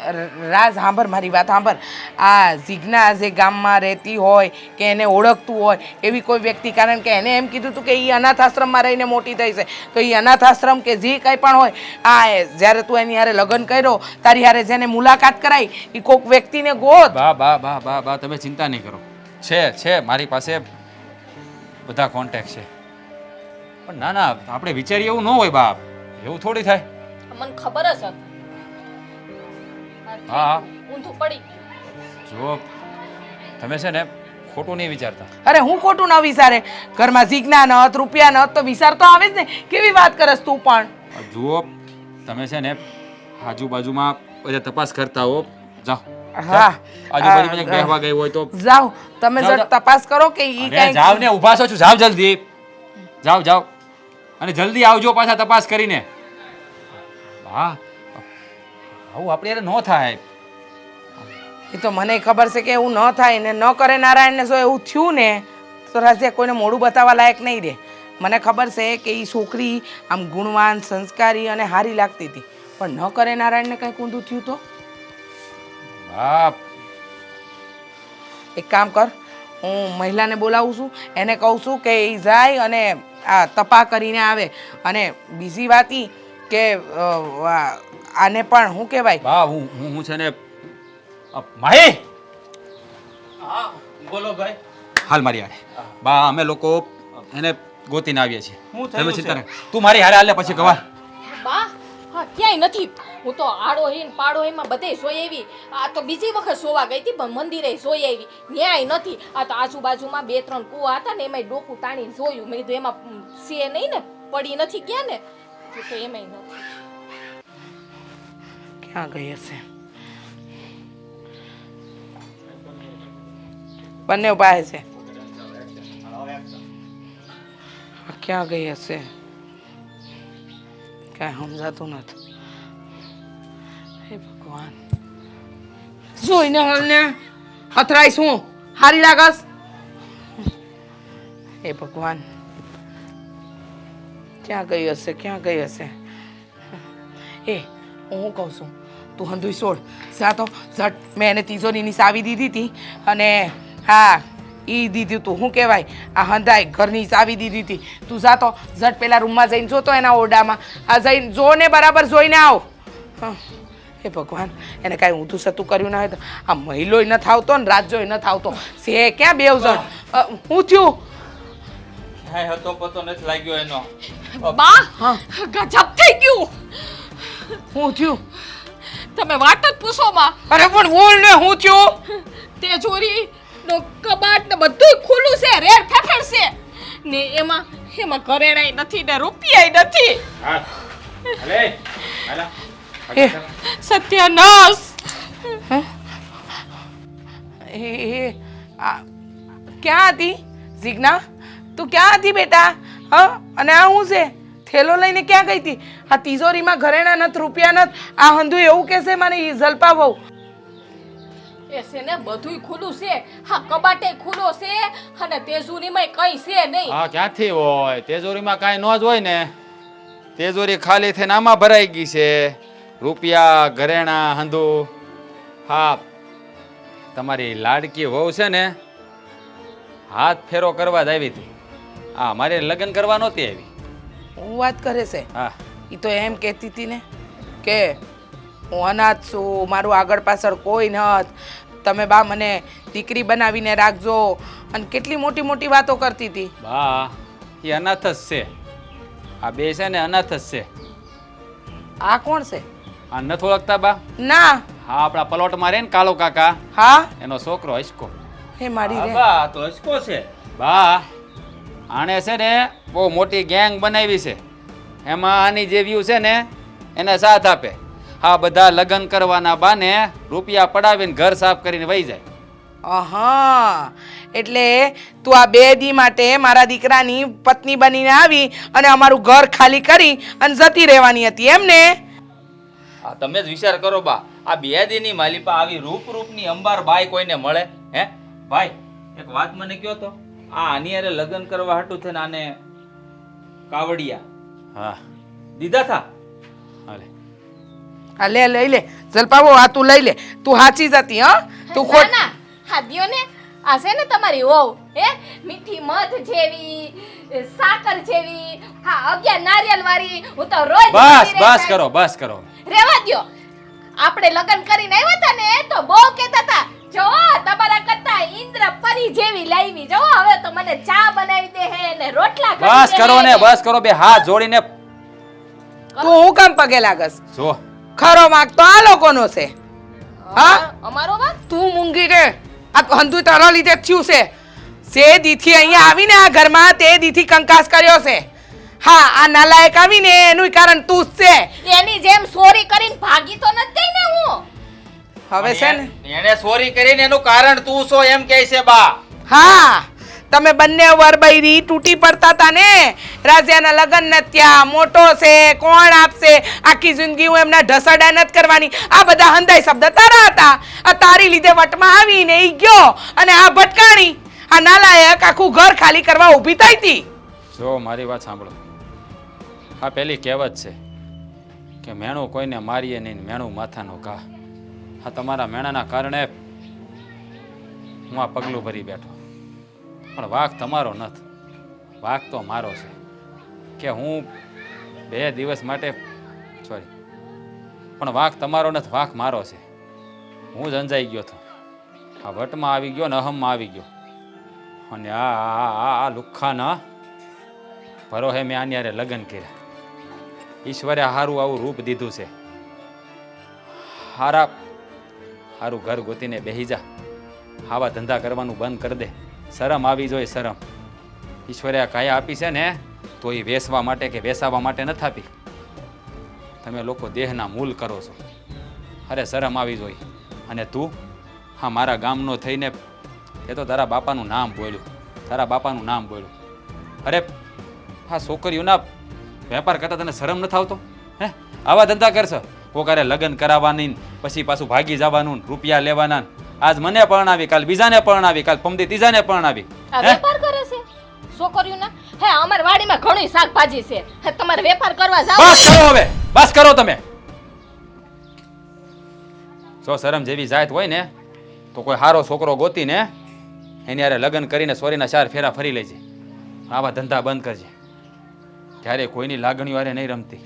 રાજ સાંભળ મારી વાત સાંભળ. આ જીજ્ઞા જે ગામમાં રહેતી હોય કે એને ઓળખતું હોય એવી કોઈ વ્યક્તિ, કારણ કે એને એમ કીધું હતું કે એ અનાથ આશ્રમમાં રહીને મોટી થઈ છે, તો એ અનાથ આશ્રમ કે જે કંઈ પણ હોય, જ્યારે તું એની હારે લગ્ન કર્યો તારી હારે જેને મુલાકાત કરાઈ એ કોઈક વ્યક્તિને ગોત. બા તમે ચિંતા નહીં કરો. છે મારી પાસે બધા કોન્ટેક્ટ છે. પણ ના આપણે વિચારીએ એવું ન હોય બાપ, એવું થોડી થાય. મને ખબર જ હતી. હા. ઊંધું પડી ગયું. જો તમે છે ને ખોટું નહીં વિચારતા. અરે હું ખોટું ન વિચારે, ઘરમાં જીજ્ઞા ન હત, રૂપિયા ન હત તો વિચાર તો આવે જ ને. કેવી વાત કરસ તું પણ. જુઓ તમે છે ને આજુબાજુમાં બધા તપાસ કરતા હો, જાઓ. હા આજુબાજુ બેહવા ગઈ હોય તો જાઓ તમે જાઓ, જરા તપાસ કરો કે ઈ અરે જાવ ને, ઊભા છો છું, જાવ જલ્દી. જાવ અને જલ્દી આવજો પાછા તપાસ કરીને. હા આવું આપણે યાર ન થાય. એ તો મને ખબર છે કે એવું ન થાય ને, ન કરે નારાયણને જો એવું થયું ને તો રાજ્ય કોઈને મોઢું બતાવવા લાયક નહીં રહે. મને ખબર છે કે એ છોકરી આમ ગુણવાન, સંસ્કારી અને સારી લાગતી હતી, પણ ન કરે નારાયણને કંઈક ઊંધું થયું તો બાપ એક કામ કર, હું મહિલાને બોલાવું છું, એને કહું છું કે એ જાય અને આ તપા કરીને આવે. અને બીજી વાત ઈ કે આને પણ શું કહેવાય, બા હું છે ને માહી. હા બોલો ભાઈ. હાલ મારી હારે. બા અમે લોકો એને ગોતીને આવીએ છીએ. હું થયું તમે ચિંતા છે? નહીં. તું મારી હારે હાલે પછી ગવા. બા હા ક્યાંય નથી. હું તો આડો હીન પાડો એમાં બધે સોઈ આવી. આ તો બીજી વખત સોવા ગઈ હતી પણ મંદિરે સોઈ આવી, ન્યાય નથી. આ તો આજુબાજુમાં 2-3 કુવા હતા ને એમાંય ડોકું તાણીને જોયું. મેં કીધું એમાં સે નહીં ને, પડી નથી ગયા ને, તો એમાંય નથી. ક્યાં ગઈ હશે? બંને ઉભા છે. ક્યાં ગઈ હશે? કાંઈ સમજાતું નથી. હે ભગવાન, જોઈને હાલને અથડાઈ શું હારી લાગસ? હે ભગવાન, ક્યાં ગઈ હશે? ક્યાં ગઈ હશે? એ હું કહું છું, તું હંધુઈ છોડ. જા તો ઝટ, મેં એને તિજોરીની ચાવી દીધી હતી અને હા એ દીધું તું શું કહેવાય, આ હંધાઈ ઘરની ચાવી દીધી હતી. તું જા તો ઝટ પેલા રૂમમાં જઈને જોતો એના ઓરડામાં. આ જઈને જો ને બરાબર જોઈને આવ. હા હે ભગવાન, એને કાંઈ ઊંધું સતું કર્યું ના હોય તો આ મહિલોય ન થાવતો ને રાજ્યોય ન થાવતો. છે ક્યાં બેવ જણ? શું થયું? ક્યાંય હતો પતો નથી લાગ્યો એનો. બા ગજબ થઈ ગયું. શું થયું? તમે વાત જ પૂછો માં. અરે પણ બોલ ને, શું થયું? તે ચોરી નો કબાટ ને બધું ખુલ્લું છે, રેડ ફેફડ છે ને એમાં ઘરેણાય નથી ને રૂપિયાય નથી. હાલ હાલે હાલા. એ સત્યાનાશ. એ ક્યાં હતી જીજ્ઞા? તું ક્યાં હતી બેટા? હા, અને આ શું છે? થેલો લઈને ક્યાં ગઈ હતી? આ તિજોરીમાં ઘરેણા નથી, રૂપિયા નથી. આ હંધુ એવું કહેશે મને ઈ જલપા બહુ. એ છે ને બધુંય ખુલ્લું છે. હા કબાટે ખુલ્લો છે અને તેજોરીમાં કઈ છે નહીં. હા ક્યાંથી હોય? તેજોરીમાં કાંઈ ન જ હોય ને. તેજોરી ખાલી થઈને આમાં ભરાઈ ગઈ છે. રૂપિયા, ઘરેણા, હંધુ. હા તમારી લાડકી વહુ છે ને હાથ ફેરો કરવા જ આવી હતી. હા મારે લગ્ન કરવા નહોતી આવી. હું વાત કરે છે? હા એ તો એમ કહેતી હતી ને કે હું અનાથ છું, મારું આગળ પાછળ કોઈ નત, તમે બા મને દીકરી બનાવીને રાખજો, અને કેટલી મોટી મોટી વાતો કરતી હતી. બા એ અનાથ જ છે. આ બે છે ને અનાથ જ છે. આ કોણ છે? આ નથી ઓળખતા બા? ના. હા આપણા પ્લોટમાં રહે ને કાળો કાકા, હા એનો છોકરો હસકો. હે મારી રે. બા તો હસકો છે. બા આણે છે ને બહુ મોટી ગેંગ બનાવી છે. એમાં આની જે વ્યૂ છે ને એને સાથ આપે. હા બધા લગ્ન કરવાના બાને રૂપિયા પડાવીને ઘર સાફ કરીને વહી જાય. અહા, એટલે તું આ 2 દી માટે મારા દીકરાની પત્ની બનીને આવી અને અમારું ઘર ખાલી કરી અને જતી રહેવાની હતી એમ ને? આ તમે જ વિચાર કરો બા, આ 2 દીની માલિપા આવી રૂપની અંબાર બાઈ કોઈને મળે? હે ભાઈ એક વાત મને કયો તો, આ આની હારે લગ્ન કરવા હાટું થઈને આને કાવડિયા હા દીધા થા? હાલે હા લે લઈ લે જલપાવો આ તું લઈ લે તું હાચી જતી હા તું ના ખોટ ના હા દ્યો ને આ છે ને તમારી વહુ હે મીઠી મધ જેવી સાકર જેવી હા 11 નારિયેલ વાળી હું તો રોજ બસ પીતી બસ રહેતા. કરો બસ કરો. રેવા દ્યો આપણે લગ્ન કરીને આવ્યા હતા ને તો બહુ કહેતા હતા જો તમારા કરતા ઇન્દ્ર પરી જેવી લાવી જો હવે તો મને ચા બનાવી દે હે ને રોટલા કરી બસ દે કરો હે ને બસ કરો બે હાથ જોડીને. તું હું કામ પગે લાગસ જો ખરો માગ તો આ લોકોનો છે હા અમારો વાત તું મૂંગી રે આ હંધુ તારા લીધે જ થયું છે સે દીથી અહીંયા આવીને આ ઘરમાં તે દીથી કંકાસ કર્યો છે હા આ નાલાયક આવીને એનું કારણ તું જ છે એની જેમ સોરી કરીને ભાગી તો નથી ગઈ ને હું હવે છે ને એને ચોરી કરીને એનું કારણ તું છો એમ કહે છે બા. હા તમે બંને વરબૈરી તૂટી પડતા હતા ને રાજાના લગ્ન નથી થયા મોટો છે કોણ આપશે આખી જિંદગી હું એમના ઢસડા નથી કરવાની આ બધા હંધાઈ શબ્દ તારા હતા આ તારી લીધે વટમાં આવીને ઈ ગયો અને આ ભટકાણી આ નાલાયક આખું ઘર ખાલી કરવા ઊભી થઈ હતી જો મારી વાત સાંભળો. આ પેલી કહેવત છે કે મેણું કોઈને મારીએ નહીં ને મેણું માથાનો ઘા. આ તમારા મેણાના કારણે હું આ પગલું ભરી બેઠો પણ વાંક તમારો નથી વાંક તો મારો છે કે હું 2 દિવસ માટે સોરી પણ વાંક તમારો નથી વાંક મારો છે. હું જ અંજાઈ ગયો હતો આ વટમાં આવી ગયો ને અહમમાં આવી ગયો અને આ લુખ્ખાના ભરોહે મેં આની હારે લગ્ન કર્યા. ઈશ્વરે હારું આવું રૂપ દીધું છે. હારું ઘર ગોતીને બેહી જા આવા ધંધા કરવાનું બંધ કરી દે. શરમ આવી જોઈએ શરમ. ઈશ્વરે આ કાયા આપી છે ને તો એ વેસવા માટે કે વેસાવા માટે નથી આપી. તમે લોકો દેહના મૂલ કરો છો. અરે શરમ આવી જોઈએ. અને તું હા મારા ગામનો થઈને એ તો તારા બાપાનું નામ બોલ્યું તારા બાપાનું નામ બોલ્યું. અરે હા છોકરીઓના વેપાર કરતા તને શરમ નથી આવતો હે આવા ધંધા કરશો કોકારે લગ્ન કરાવવાની પછી પાછું ભાગી જવાનું રૂપિયા લેવાના. આજ મને પરણાવી કાલ બીજાને પરણાવી કાલ પમદી ત્રીજાને પરણાવી. આ વેપાર કરે છે છોકરીઓના હે અમાર વાડીમાં ઘણી શાકભાજી છે હે તમારે વેપાર કરવા જાવ બસ કરો હવે બસ કરો તમે. જો શરમ જેવી જાત હોય ને તો કોઈ સારો છોકરો ગોતીને એની હારે લગ્ન કરીને સોરીના 4 ફેરા ફરી લેજે. આવા ધંધા બંધ કરજે. ત્યારે કોઈની લાગણીઓ હારે નહીં રમતી.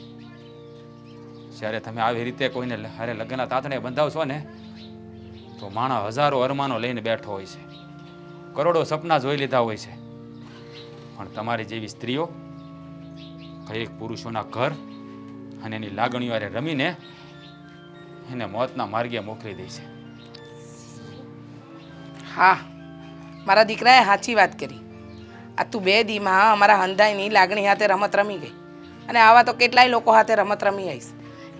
જ્યારે તમે આવી રીતે કોઈને હારે લગ્નના તાતણે બંધાવશો ને તો માણસ હજારો અરમાનો લઈને બેઠો હોય છે કરોડો સપના જોઈ લીધા હોય છે પણ તમારી જેવી સ્ત્રીઓ કઈક પુરુષોના ઘર અને એની લાગણીઓ હારે રમીને એને મોતના માર્ગે મોકલી દે છે. હા મારા દીકરાએ સાચી વાત કરી આ તું 2 દીમાં અમારા હંધાઈની લાગણી હાથે રમત રમી ગઈ અને આવા તો કેટલાય લોકો હાથે રમત રમી આવીશ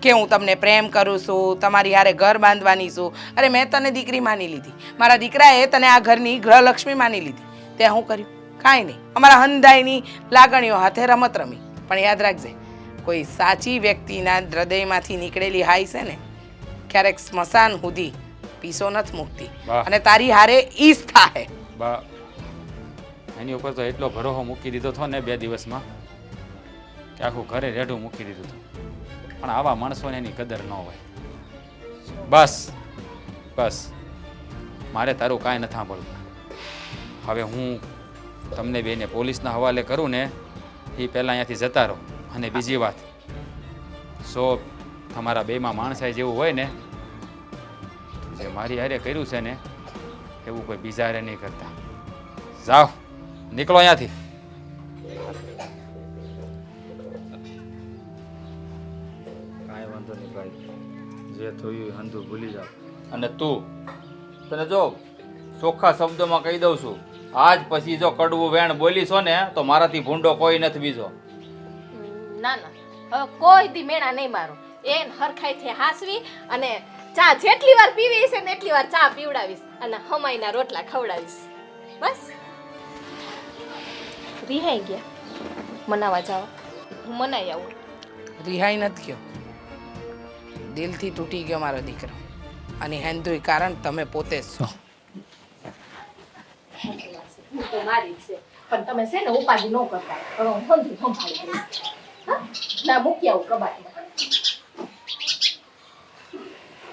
કે હું તમને પ્રેમ કરું છું તમારી હારે ઘર બાંધવાની છું. અરે મેં તને દીકરી માની લીધી મારા દીકરાએ તને આ ઘરની ગૃહલક્ષ્મી માની લીધી તે હું કર્યું કાંઈ નહીં અમારા હંધાઈની લાગણીઓ હાથે રમત રમી. પણ યાદ રાખજે કોઈ સાચી વ્યક્તિના હૃદયમાંથી નીકળેલી હાઈ છે ને ક્યારેક સ્મશાન સુધી પીસો નથી મૂકતી વાહ. અને તારી હારે ઈ જ થાય. બા એની ઉપર તો એટલો ભરોસો મૂકી દીધો હતો ને 2 દિવસમાં કે આખું ઘરે રેઢું મૂકી દીધું હતું. પણ આવા માણસોને એની કદર ન હોય. બસ બસ મારે તારું કાંઈ નથી સાંભળવું. હવે હું તમને બેને પોલીસના હવાલે કરું ને એ પહેલાં અહીંયાથી જતા રહો. અને બીજી વાત તમારા બેમાં માણસાઈ જેવું હોય ને જે મારી હારે કર્યું છે ને એવું કોઈ બીજા હારે નહીં કરતા. જાઓ નીકળો અહીંયાથી. કાંઈ વાંધો નહીં ભાઈ જે થયું એ હંધું ભૂલી જાવ. અને તું તને જો ચોખ્ખા શબ્દોમાં કહી દઉં છું આજ પછી જો કડવું વેણ બોલીશો ને તો મારાથી ભૂંડો કોઈ નથી બીજો. ના ના હવે કોઈ દી મેણા નહીં મારો એન હરખાઈથી હાસવી અને ચા જેટલી વાર પીવી છે ને એટલી વાર ચા પીવડાવીશ અને હમાઈના રોટલા ખવડાવીશ બસ. રિહાઈ ગયા મનાવા જાવ હું મનાઈ આવું. રિહાઈ નથી ગયો દિલથી તૂટી ગયો મારો દીકરો અને હેન્દ્રુય કારણ તમે પોતે જ છો. હું તો મારી છે પણ તમે છે ને ઉપાધિ ન કરતા હવે હું સંધું સંભાળી દઈશ. હા ના મૂકી આવું કબાટમાં.